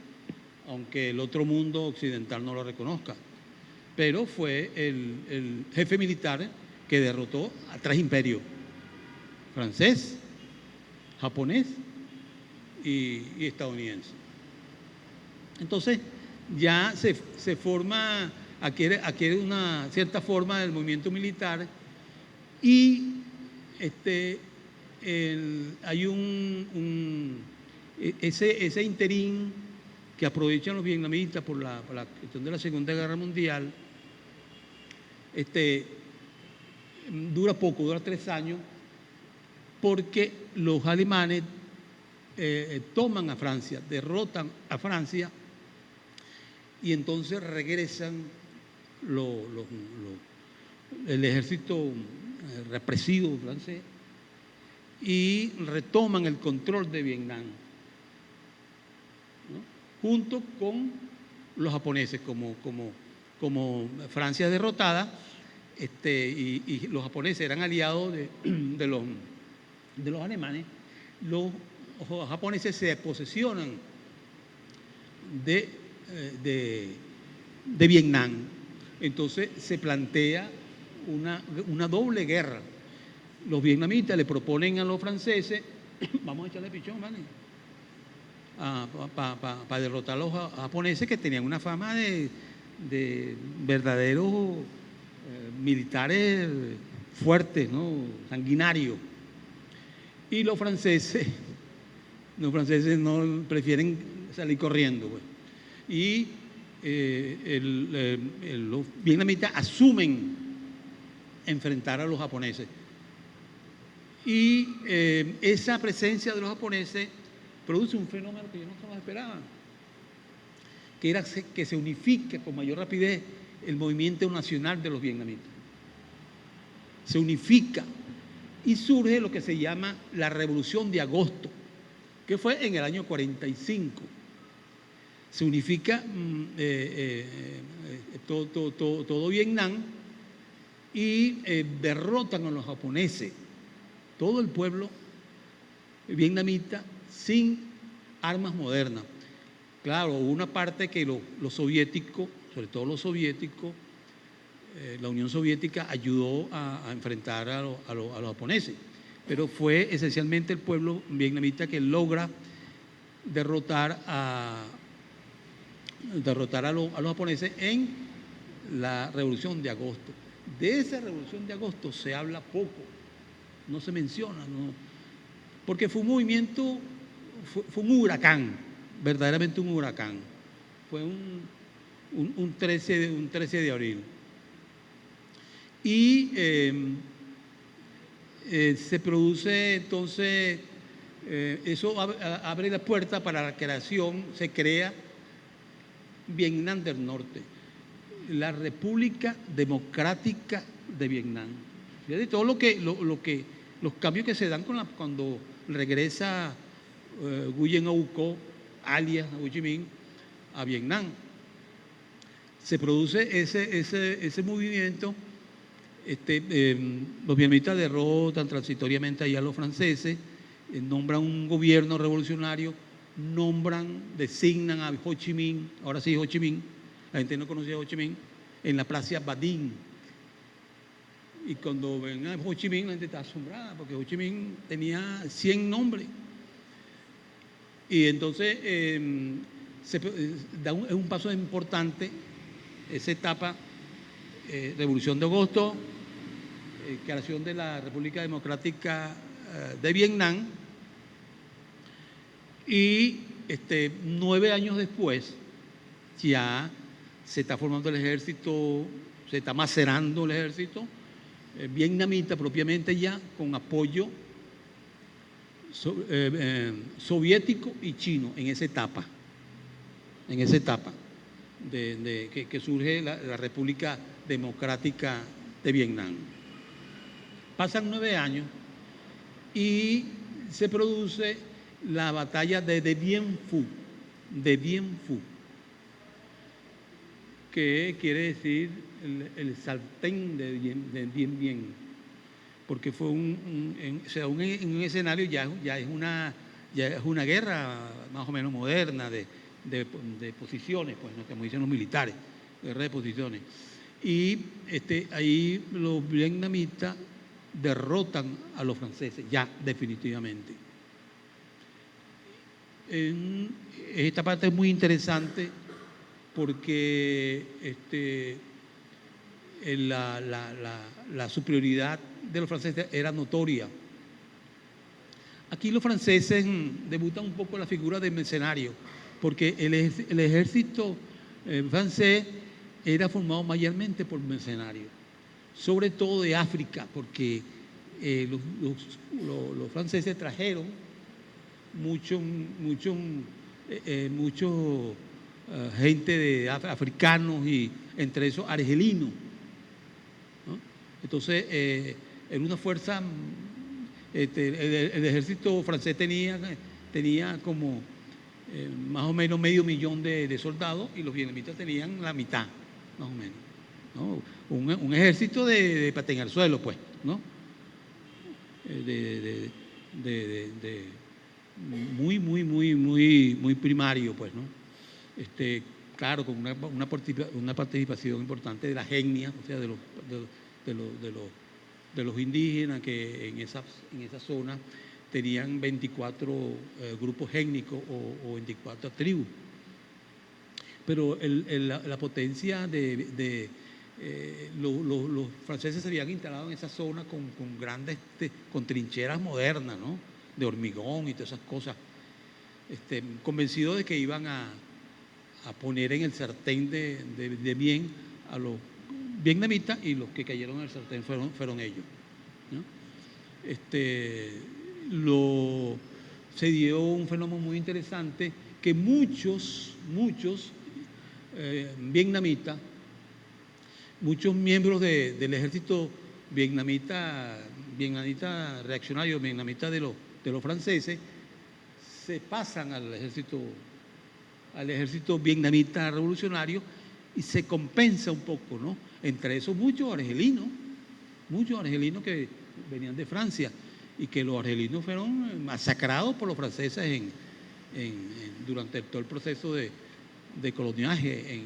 aunque el otro mundo occidental no lo reconozca, pero fue el jefe militar que derrotó a 3 imperios: francés, japonés y estadounidense. Entonces ya se forma, adquiere una cierta forma del movimiento militar, y hay ese interín que aprovechan los vietnamitas por la cuestión de la Segunda Guerra Mundial. Dura poco, dura 3 años, porque los alemanes toman a Francia, derrotan a Francia, y entonces regresan el ejército represivo francés, y retoman el control de Vietnam, ¿no? Junto con los japoneses, como Francia derrotada, y los japoneses eran aliados de los alemanes. Los japoneses se posesionan de Vietnam. Entonces se plantea una doble guerra. Los vietnamitas le proponen a los franceses: vamos a echarle pichón, ¿vale?, para derrotar a los japoneses, que tenían una fama de verdaderos militares fuertes, ¿no?, sanguinarios. Y los franceses no prefieren salir corriendo, pues. Y los vietnamitas asumen enfrentar a los japoneses. Y esa presencia de los japoneses produce un fenómeno que yo no se lo esperaba, que era que se unifique con mayor rapidez el movimiento nacional de los vietnamitas. Se unifica y surge lo que se llama la Revolución de Agosto, que fue en el año 45. Se unifica todo Vietnam, y derrotan a los japoneses, todo el pueblo vietnamita, sin armas modernas. Claro, hubo una parte que los soviéticos, sobre todo los soviéticos, la Unión Soviética ayudó a enfrentar a los japoneses, pero fue esencialmente el pueblo vietnamita que logra derrotar a los japoneses en la Revolución de Agosto. De esa Revolución de Agosto se habla poco, no se menciona, ¿no?, porque fue un movimiento, fue un huracán, verdaderamente un huracán. Fue un 13 de abril. Y Se produce entonces, eso abre la puerta para la creación, se crea Vietnam del Norte, la República Democrática de Vietnam. Fíjate todo los cambios que se dan cuando regresa Nguyen Âu Cô, alias Ho Chi Minh, a Vietnam. Se produce ese movimiento. Los vietnamitas derrotan transitoriamente allá a los franceses, nombran un gobierno revolucionario, designan a Ho Chi Minh, ahora sí Ho Chi Minh, la gente no conocía a Ho Chi Minh, en la plaza Ba Dinh. Y cuando ven a Ho Chi Minh, la gente está asombrada, porque Ho Chi Minh tenía 100 nombres. Y entonces es un paso importante esa etapa, Revolución de Agosto, creación de la República Democrática de Vietnam, y 9 años después ya se está formando el ejército, se está macerando el ejército vietnamita propiamente ya, con apoyo soviético y chino en esa etapa que surge la República Democrática de Vietnam. Pasan 9 años y se produce la batalla de Dien Phu, que quiere decir el sartén de Dien Bien, porque fue en un escenario ya es una guerra más o menos moderna de posiciones, pues, ¿no? Como dicen los militares, guerra de posiciones. Y ahí los vietnamitas derrotan a los franceses, ya definitivamente. Esta parte es muy interesante porque la superioridad de los franceses era notoria. Aquí los franceses debutan un poco la figura del mercenario, porque el ejército francés era formado mayormente por mercenarios, sobre todo de África, porque los franceses trajeron mucho gente de africanos, y entre esos argelinos, ¿no? Entonces, en una fuerza, el ejército francés tenía como más o menos 500,000 de soldados, y los vietnamitas tenían la mitad, más o menos, ¿no? Un ejército de patín al suelo, pues, ¿no? Muy primario, pues, ¿no? Claro, con una participación importante de las etnias, o sea, de los indígenas, que en esa zona tenían 24 grupos étnicos o 24 tribus. Pero la potencia los franceses se habían instalado en esa zona con trincheras modernas, ¿no? De hormigón y todas esas cosas, convencidos de que iban a poner en el sartén de bien a los vietnamitas, y los que cayeron en el sartén fueron ellos, ¿no? Se dio un fenómeno muy interesante, que muchos vietnamitas, muchos miembros del ejército vietnamita reaccionario, vietnamita de los franceses, se pasan al ejército vietnamita revolucionario, y se compensa un poco, ¿no? Entre esos muchos argelinos que venían de Francia, y que los argelinos fueron masacrados por los franceses durante todo el proceso de coloniaje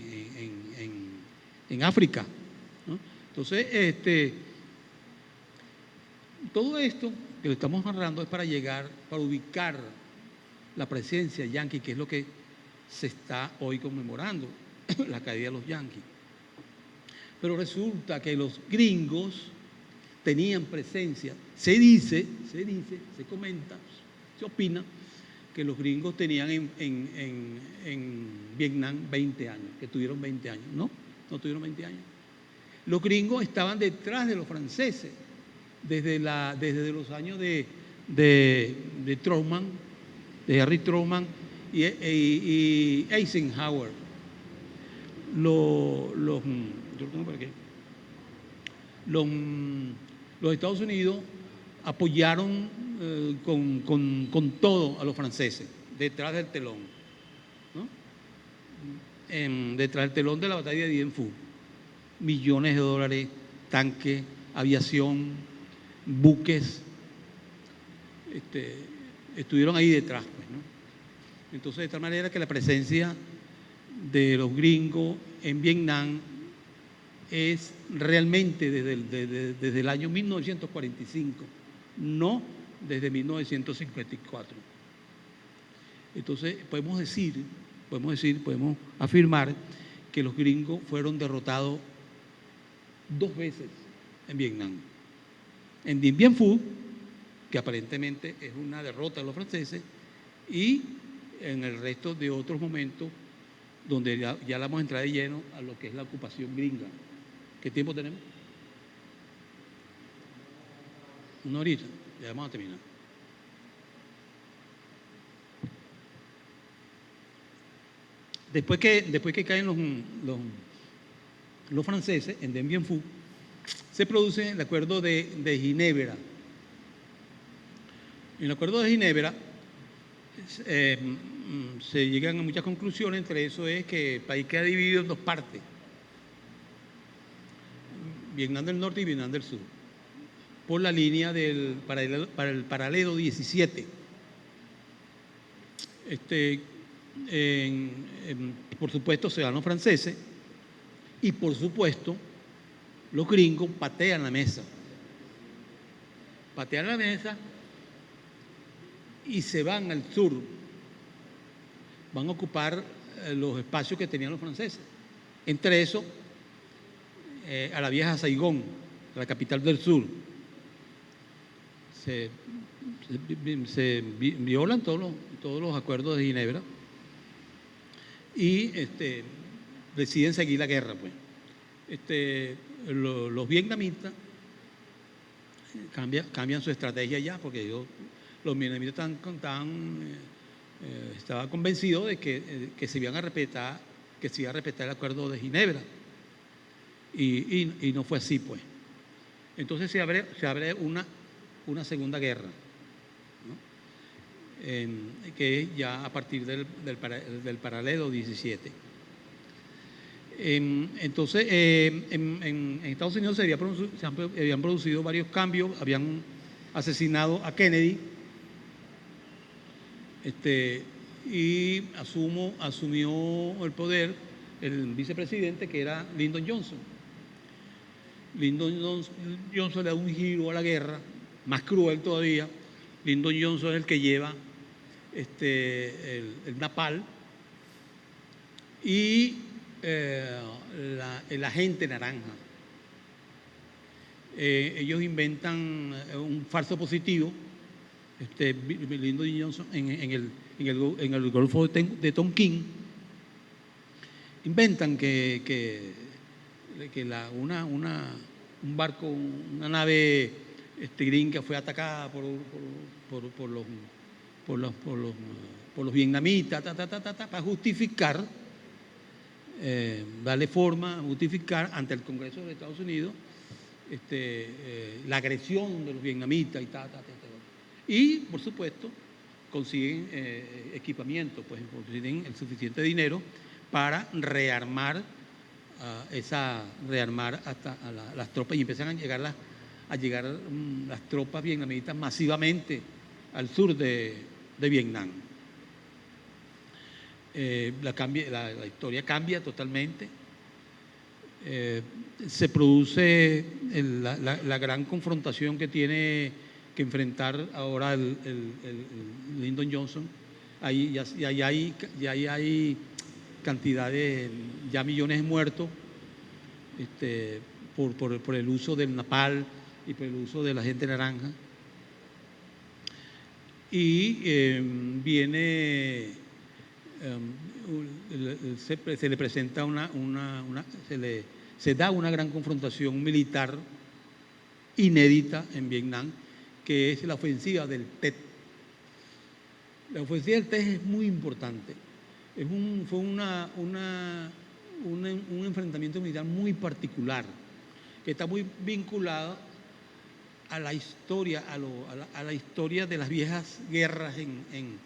en África, ¿no? Entonces, todo esto que lo estamos narrando es para ubicar la presencia yanqui, que es lo que se está hoy conmemorando, la caída de los yanquis. Pero resulta que los gringos tenían presencia. Se comenta, se opina que los gringos tenían en Vietnam 20 años, que tuvieron 20 años. No tuvieron 20 años. Los gringos estaban detrás de los franceses, desde los años de Truman, de Harry Truman y Eisenhower. Yo lo tengo por aquí. Los Estados Unidos apoyaron con todo a los franceses detrás del telón, ¿no? Detrás del telón de la batalla de Dien Phu. Millones de dólares, tanques, aviación, buques, estuvieron ahí detrás, pues, ¿no? Entonces, de tal manera que la presencia de los gringos en Vietnam es realmente desde el año 1945, no desde 1954. Entonces, podemos afirmar que los gringos fueron derrotados 2 veces en Vietnam. En Dien Bien Phu, que aparentemente es una derrota de los franceses, y en el resto de otros momentos donde ya la vamos a entrar de lleno a lo que es la ocupación gringa. ¿Qué tiempo tenemos? 1 horita, ya vamos a terminar. Después que caen los franceses en Dien Bien Phu, se produce el acuerdo de Ginebra. En el acuerdo de Ginebra se llegan a muchas conclusiones, entre eso es que el país queda dividido en 2 partes, Vietnam del Norte y Vietnam del Sur, por la línea del paralelo 17. Por supuesto se van los franceses y por supuesto los gringos patean la mesa y se van al sur, van a ocupar los espacios que tenían los franceses, entre eso a la vieja Saigón, la capital del sur. Se violan todos los acuerdos de Ginebra y deciden seguir la guerra, pues. Los vietnamitas cambian su estrategia ya, porque los vietnamitas estaban convencidos de que se iban a respetar, que se iba a respetar el acuerdo de Ginebra, y no fue así, pues. Entonces se abre una segunda guerra, ¿no? Que es ya a partir del paralelo 17. Entonces, en Estados Unidos se habían producido varios cambios, habían asesinado a Kennedy, y asumió el poder el vicepresidente, que era Lyndon Johnson. Lyndon Johnson le da un giro a la guerra, más cruel todavía. Lyndon Johnson es el que lleva el napalm y el agente naranja. Ellos inventan un falso positivo, Lyndon Johnson, en el Golfo de Tonkin. Inventan que un barco, una nave gringa fue atacada por los vietnamitas, para justificar, darle forma, justificar ante el Congreso de Estados Unidos la agresión de los vietnamitas y por supuesto consiguen equipamiento, pues consiguen el suficiente dinero para rearmar hasta a las tropas, y empiezan a llegar las tropas vietnamitas masivamente al sur de Vietnam. La historia cambia totalmente. Se produce la gran confrontación que tiene que enfrentar ahora el Lyndon Johnson. Ahí hay cantidades, ya millones de muertos, por el uso del napalm y por el uso de la agente naranja. Y se le presenta se da una gran confrontación militar inédita en Vietnam, que es la ofensiva del Tet. La ofensiva del Tet es muy importante. Fue un enfrentamiento militar muy particular, que está muy vinculado a la historia, a la historia de las viejas guerras en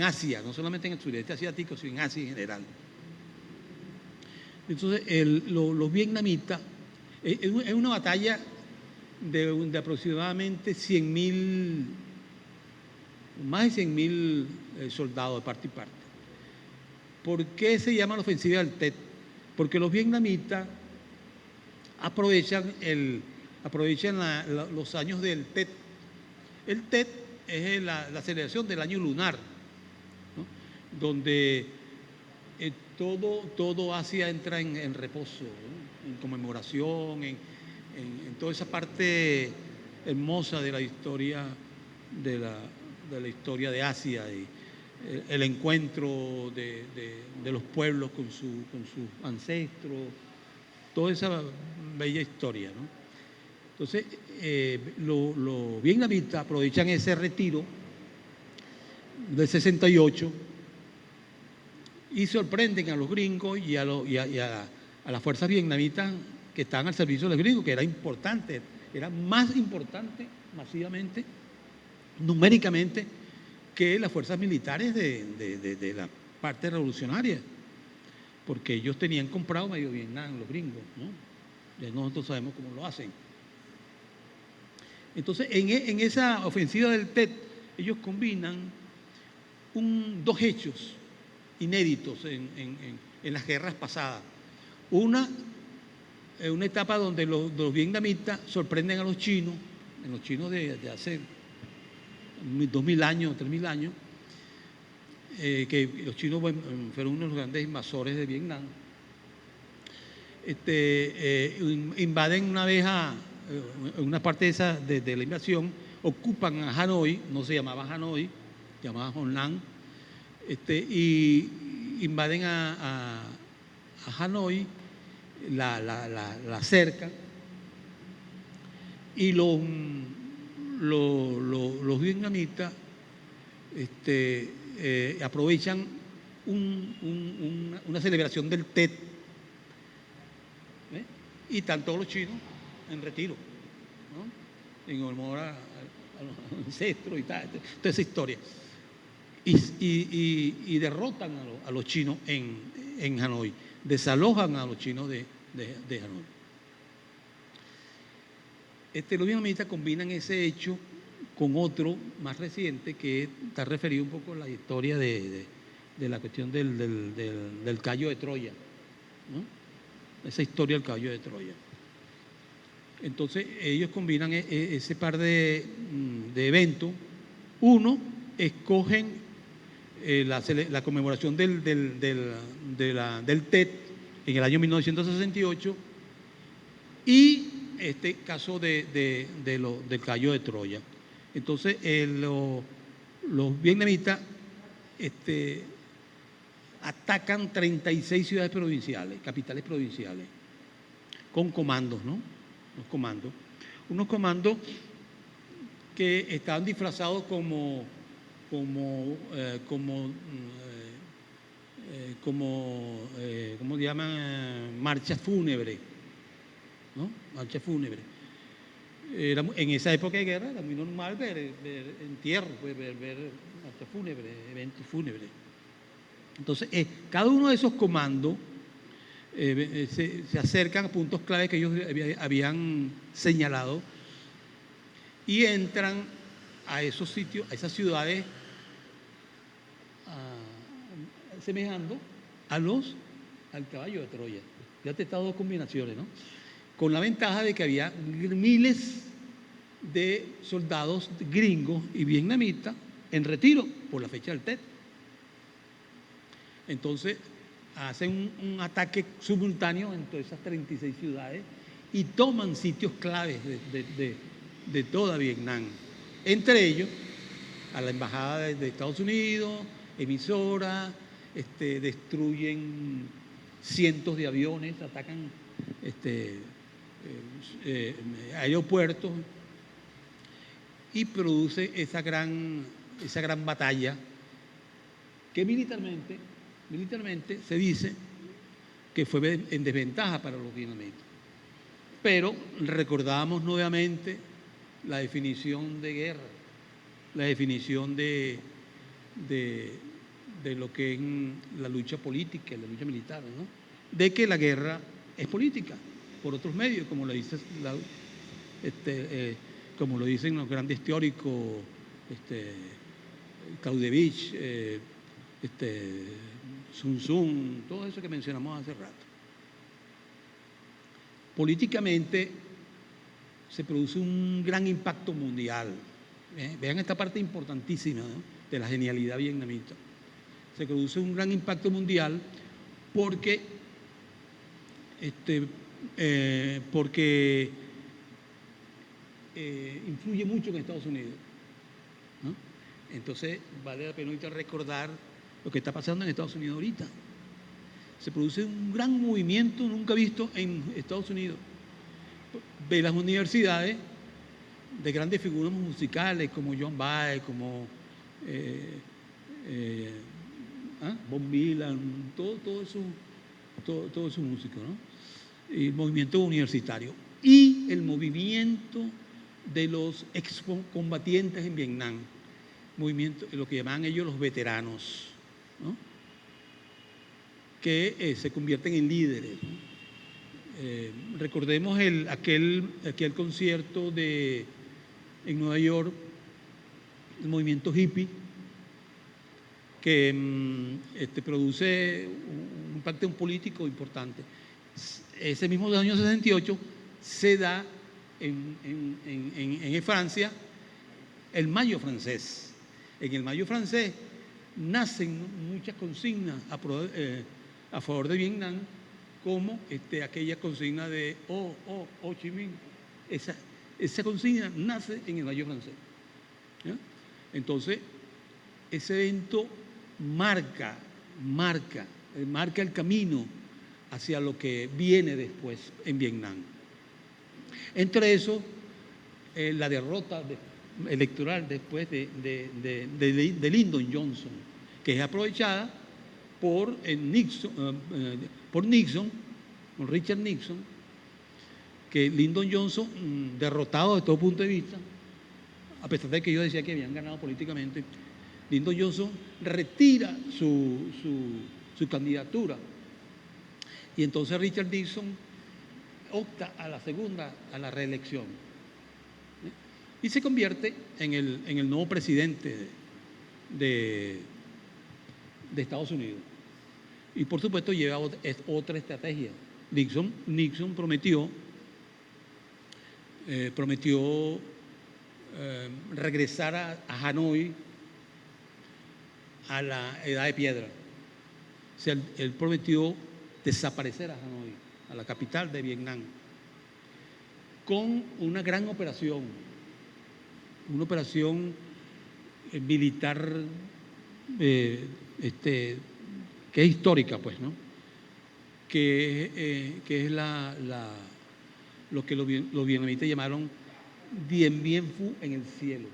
Asia, no solamente en el sureste asiático, sino en Asia en general. Entonces, los vietnamitas, es una batalla de aproximadamente 100.000, más de 100.000 soldados de parte y parte. ¿Por qué se llama la ofensiva del Tet? Porque los vietnamitas aprovechan los años del Tet. El Tet es la celebración del año lunar, ¿no? Donde todo Asia entra en reposo, ¿no? En conmemoración, en toda esa parte hermosa de la historia de la historia de Asia, y el encuentro de los pueblos con sus ancestros, toda esa bella historia, ¿no? Entonces, los vietnamitas aprovechan ese retiro del 68 y sorprenden a los gringos y a las fuerzas vietnamitas que estaban al servicio de los gringos, que era importante, era más importante masivamente, numéricamente, que las fuerzas militares de la parte revolucionaria, porque ellos tenían comprado medio Vietnam, los gringos, ¿no? Ya nosotros sabemos cómo lo hacen. Entonces, en esa ofensiva del Tet, ellos combinan dos hechos inéditos en las guerras pasadas. Una etapa donde los vietnamitas sorprenden a los chinos, de hace 2.000 años, 3.000 años, que los chinos fueron uno de los grandes invasores de Vietnam. Invaden una vez una parte de la invasión, ocupan a Hanoi, no se llamaba Hanoi, se llamaba Ho Nan, y invaden a Hanoi, la cercan, y los vietnamitas aprovechan una celebración del Tet, ¿eh? Y están todos los chinos en retiro, ¿no? En honor a los ancestros y tal, toda esa historia. Y derrotan a los chinos en Hanoi, desalojan a los chinos de Hanoi. Los vietnamitas combinan ese hecho con otro más reciente que está referido un poco a la historia de la cuestión del caballo de Troya, ¿no? Esa historia del caballo de Troya. Entonces ellos combinan ese par de eventos. Uno, escogen la conmemoración del Tet en el año 1968 y este caso del caballo de Troya. Entonces los vietnamitas atacan 36 ciudades provinciales, capitales provinciales, con comandos, ¿no? Unos comandos que estaban disfrazados como ¿cómo se llaman? Marchas fúnebres, ¿no? Marchas fúnebres. En esa época de guerra era muy normal ver entierros, ver marchas fúnebres, eventos fúnebres. Entonces, cada uno de esos comandos se acercan a puntos clave que ellos habían señalado y entran a esos sitios, a esas ciudades, semejando al caballo de Troya. Ya te he estado dos combinaciones, ¿no? Con la ventaja de que había miles de soldados gringos y vietnamitas en retiro por la fecha del Tet. Entonces hacen un ataque simultáneo en todas esas 36 ciudades y toman sitios claves de toda Vietnam. Entre ellos, a la embajada de Estados Unidos, emisora, destruyen cientos de aviones, atacan aeropuertos, y produce esa gran batalla que militarmente se dice que fue en desventaja para los vietnamitas. Pero recordamos nuevamente la definición de guerra, la definición de lo que es la lucha política, la lucha militar, ¿no? De que la guerra es política por otros medios, como lo dice como lo dicen los grandes teóricos, Clausewitz, Sun Tzu, todo eso que mencionamos hace rato. Políticamente se produce un gran impacto mundial. Vean esta parte importantísima, ¿no?, de la genialidad vietnamita. Se produce un gran impacto mundial porque influye mucho en Estados Unidos, ¿no? Entonces vale la pena ahorita recordar lo que está pasando en Estados Unidos ahorita. Se produce un gran movimiento nunca visto en Estados Unidos. Ve las universidades de grandes figuras musicales como John Baez, como Bob Dylan, todo eso músico, ¿no? Y el movimiento universitario y el movimiento de los excombatientes en Vietnam, movimiento, lo que llamaban ellos los veteranos, ¿no?, que se convierten en líderes, ¿no? Recordemos aquel concierto en Nueva York, el movimiento hippie, que produce un impacto político importante. Ese mismo año 68 se da en Francia el Mayo francés. En el Mayo francés nacen muchas consignas a favor de Vietnam, como aquella consigna de Ho Chi Minh. Esa consigna nace en el Mayo francés, ¿ya? Entonces, ese evento marca el camino hacia lo que viene después en Vietnam. Entre eso, la derrota electoral después de Lyndon Johnson, que es aprovechada por Richard Nixon, que Lyndon Johnson, derrotado de todo punto de vista, a pesar de que yo decía que habían ganado políticamente, Lyndon Johnson retira su candidatura, y entonces Richard Nixon opta a la reelección, y se convierte en el nuevo presidente de Estados Unidos. Y por supuesto lleva otra estrategia. Nixon prometió regresar a Hanoi a la edad de piedra. O sea, él prometió desaparecer a Hanoi, a la capital de Vietnam, con una gran operación militar que es histórica, pues, ¿no? Que es lo que los vietnamitas llamaron Dien Bien Phu en el cielo.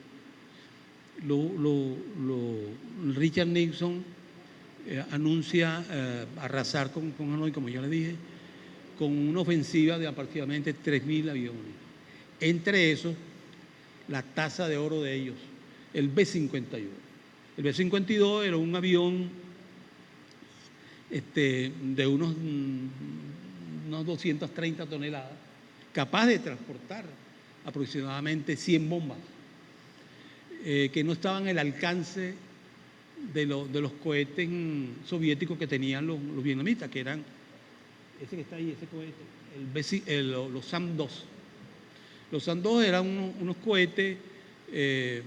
Richard Nixon anuncia arrasar con Hanoi, como yo le dije, con una ofensiva de aproximadamente 3.000 aviones. Entre esos, la taza de oro de ellos, el B-52. El B-52 era un avión de unos 230 toneladas, capaz de transportar aproximadamente 100 bombas, que no estaban al alcance de los cohetes soviéticos que tenían los vietnamitas, que eran ese que está ahí, ese cohete, los SAM-2. Los SAM-2 eran unos cohetes de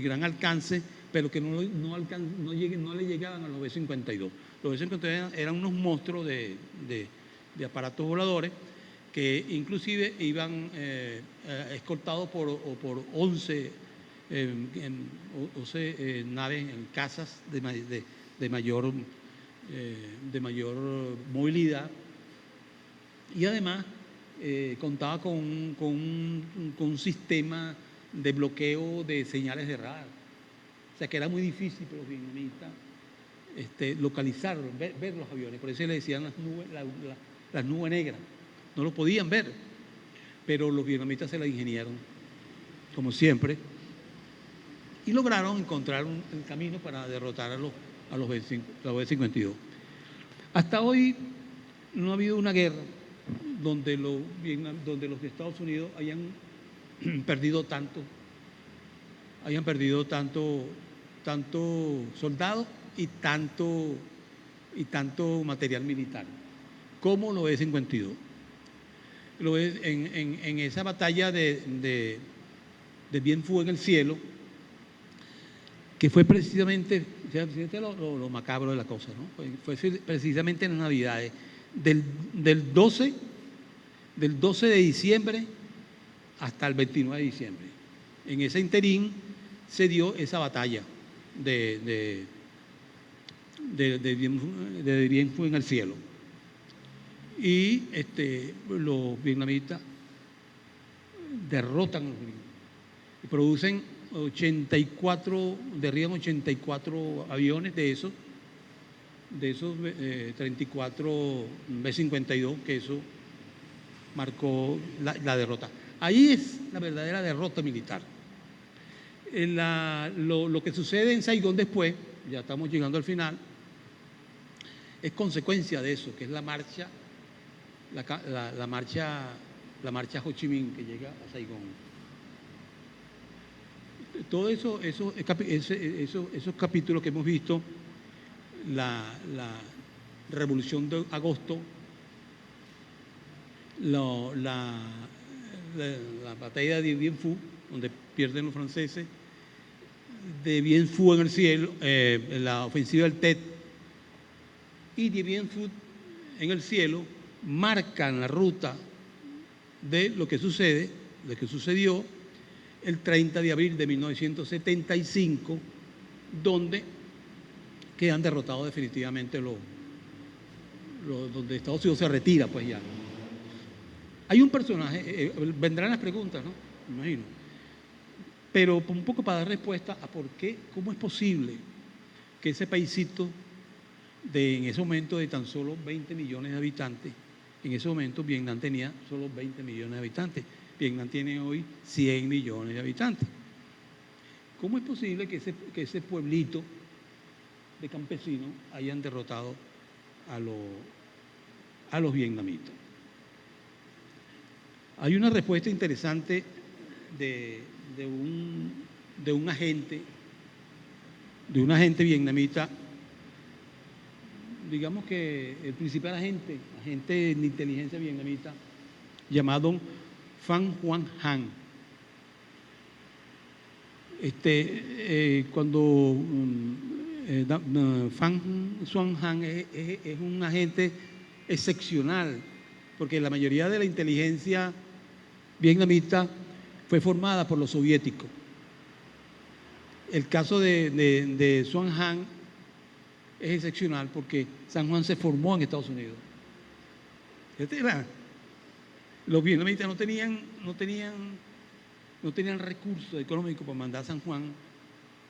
gran alcance, pero que no le llegaban a los B-52. Los B-52 eran unos monstruos de aparatos voladores que inclusive iban escoltados por 11 naves en casas de mayor movilidad, y además contaba con un sistema de bloqueo de señales de radar. O sea que era muy difícil para los vietnamitas localizar, ver los aviones. Por eso le decían las nubes negras. No lo podían ver, pero los vietnamitas se la ingeniaron, como siempre, y lograron encontrar el camino para derrotar a los B-52. Hasta hoy no ha habido una guerra donde los Estados Unidos hayan perdido tanto soldados y tanto material militar como los B-52. Lo es en esa batalla de Bien Phu en el cielo, que fue precisamente, fíjate lo macabro de la cosa, ¿no? Fue precisamente en las Navidades, del 12 de diciembre hasta el 29 de diciembre. En ese interín se dio esa batalla de Bien Phu en el cielo. Y los vietnamitas derrotan a los gringos y producen 84 aviones de esos 34 B-52, que eso marcó la derrota. Ahí es la verdadera derrota militar. Lo que sucede en Saigón después, ya estamos llegando al final, es consecuencia de eso, que es la marcha Ho Chi Minh, que llega a Saigón. Todo esos capítulos que hemos visto, la Revolución de Agosto, la batalla de Bien Phu, donde pierden los franceses, de Bien Phu en el cielo, la ofensiva del Tet, y de Bien Phu en el cielo, marcan la ruta de lo que sucedió el 30 de abril de 1975, donde quedan derrotados definitivamente donde Estados Unidos se retira, pues ya. Hay un personaje, vendrán las preguntas, ¿no? Me imagino. Pero un poco para dar respuesta a por qué, cómo es posible que ese paísito en ese momento de tan solo 20 millones de habitantes, en ese momento Vietnam tenía solo 20 millones de habitantes. Vietnam tiene hoy 100 millones de habitantes. ¿Cómo es posible que ese pueblito de campesinos hayan derrotado a los vietnamitas? Hay una respuesta interesante de un agente vietnamita, digamos que el principal agente de inteligencia vietnamita, llamado Phan Xuan Han. Cuando Phan Xuan Han es un agente excepcional, porque la mayoría de la inteligencia vietnamita fue formada por los soviéticos. El caso de Xuan Han es excepcional porque San Juan se formó en Estados Unidos. Los vietnamitas no tenían recursos económicos para mandar a San Juan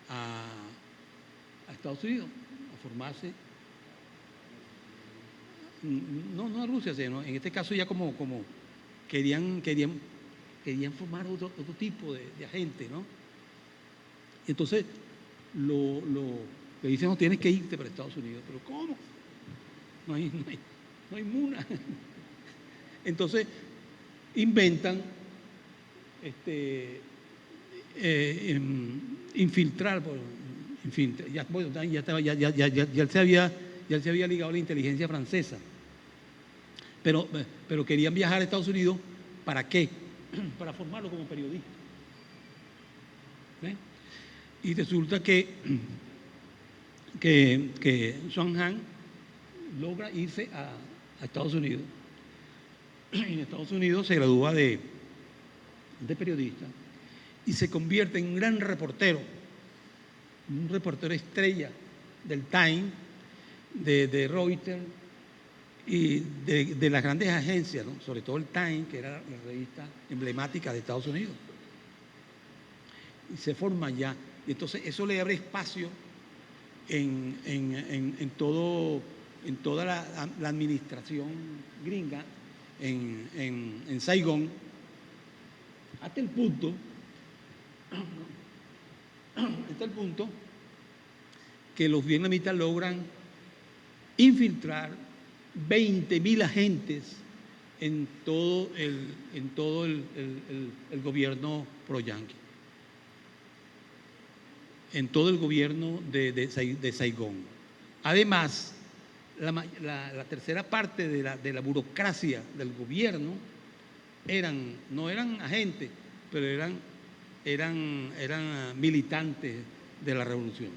a Estados Unidos a formarse. No a Rusia, sino en este caso ya como querían formar otro tipo de agente, ¿no? Entonces le dicen, no, tienes que irte para Estados Unidos. ¿Pero cómo? No hay muna. Entonces inventan infiltrar, en fin, ya se había ligado a la inteligencia francesa, pero querían viajar a Estados Unidos. ¿Para qué? Para formarlo como periodista. ¿Ven? Y resulta que Xuan Han logra irse a Estados Unidos. En Estados Unidos se gradúa de periodista y se convierte en un gran reportero, un reportero estrella del Time, de Reuters y de las grandes agencias, ¿no? Sobre todo el Time, que era la revista emblemática de Estados Unidos. Y se forma ya. Y entonces eso le abre espacio en toda la administración gringa en Saigón, hasta el punto que los vietnamitas logran infiltrar 20.000 agentes en todo el gobierno pro-yanqui, en todo el gobierno de Saigón. Además, la tercera parte de la burocracia del gobierno no eran agentes, pero eran militantes de la revolución.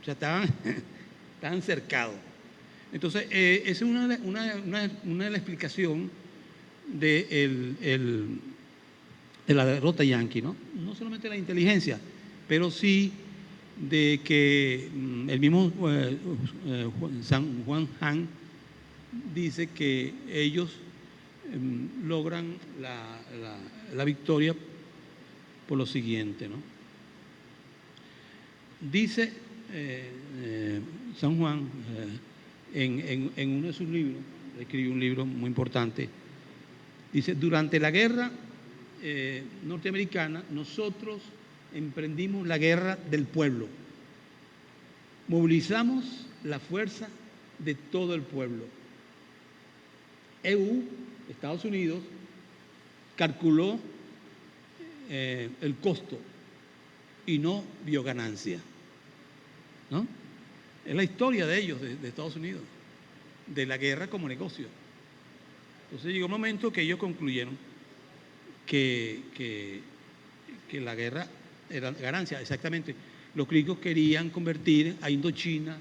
O sea, estaban cercados. Entonces, esa es una de las explicaciones de la derrota yanqui, ¿no? No solamente la inteligencia, pero sí de que el mismo San Juan Han dice que ellos logran la victoria por lo siguiente, ¿no? Dice San Juan en uno de sus libros, escribió un libro muy importante, dice: durante la guerra norteamericana, nosotros emprendimos la guerra del pueblo, movilizamos la fuerza de todo el pueblo. Estados Unidos, calculó el costo y no vio ganancia, ¿no? Es la historia de ellos, de Estados Unidos, de la guerra como negocio. Entonces llegó un momento que ellos concluyeron que la guerra era ganancia. Exactamente. Los gringos querían convertir a Indochina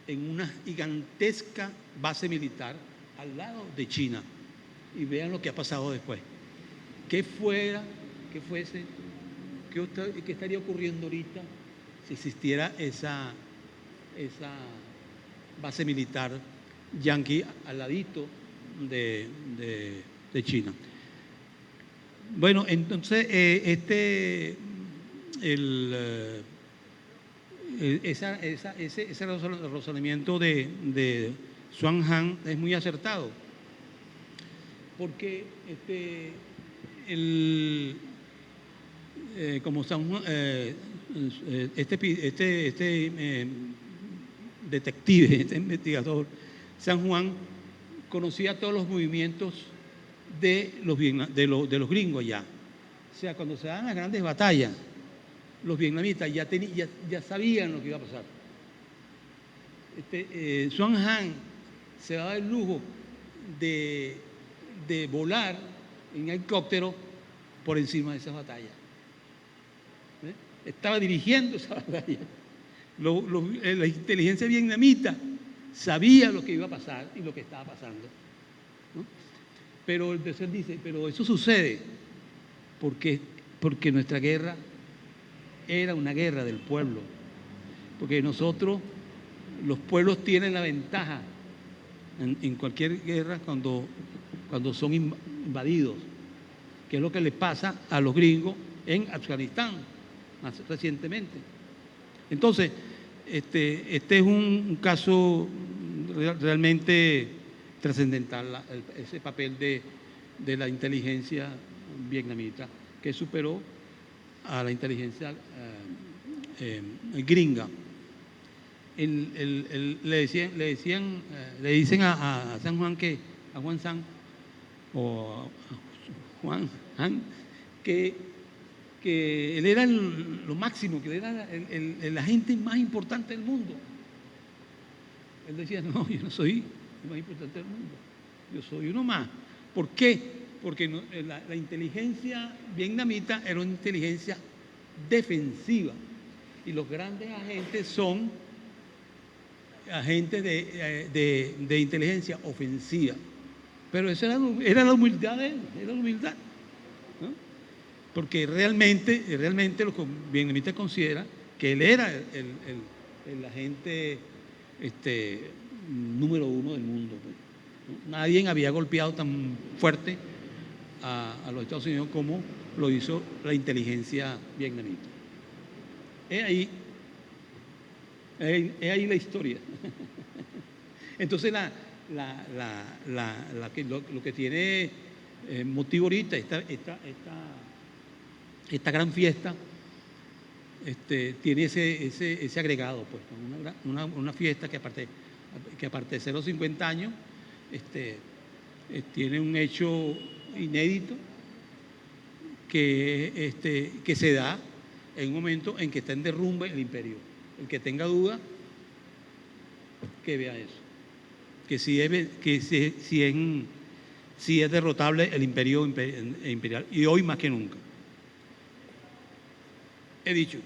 en una gigantesca base militar al lado de China. Y vean lo que ha pasado después. ¿Qué estaría ocurriendo ahorita si existiera esa base militar yanqui al ladito de China? Bueno, entonces ese razonamiento de Xuan Han es muy acertado, porque como detective, este investigador, San Juan, conocía todos los movimientos de los gringos allá. O sea, cuando se dan las grandes batallas, los vietnamitas ya sabían lo que iba a pasar. Xuan Han se daba el lujo de volar en helicóptero por encima de esas batallas. Estaba dirigiendo esa batalla. La inteligencia vietnamita sabía lo que iba a pasar y lo que estaba pasando, ¿no? Pero el tercer dice, pero eso sucede porque nuestra guerra era una guerra del pueblo, porque nosotros, los pueblos tienen la ventaja en cualquier guerra cuando son invadidos, que es lo que les pasa a los gringos en Afganistán más recientemente. Entonces, este es un caso realmente trascendental, ese papel de la inteligencia vietnamita, que superó a la inteligencia gringa. Le dicen a San Juan a Juan San o a Juan Han que él era lo máximo, que él era el agente más importante del mundo. Él decía: no, yo no soy el más importante del mundo, yo soy uno más. ¿Por qué? Porque la inteligencia vietnamita era una inteligencia defensiva y los grandes agentes son agentes de inteligencia ofensiva. Pero esa era la humildad de él, era la humildad, ¿no? Porque realmente los vietnamitas consideran que él era el agente número uno del mundo, Nadie había golpeado tan fuerte a los Estados Unidos como lo hizo la inteligencia vietnamita. Es ahí la historia. Entonces, lo que tiene motivo ahorita, esta gran fiesta, tiene ese agregado, pues, una fiesta que aparte de ser los 50 años, tiene un hecho inédito que se da en un momento en que está en derrumbe el imperio. El que tenga duda, que vea eso. Que si es derrotable el imperio imperial, y hoy más que nunca. He dicho.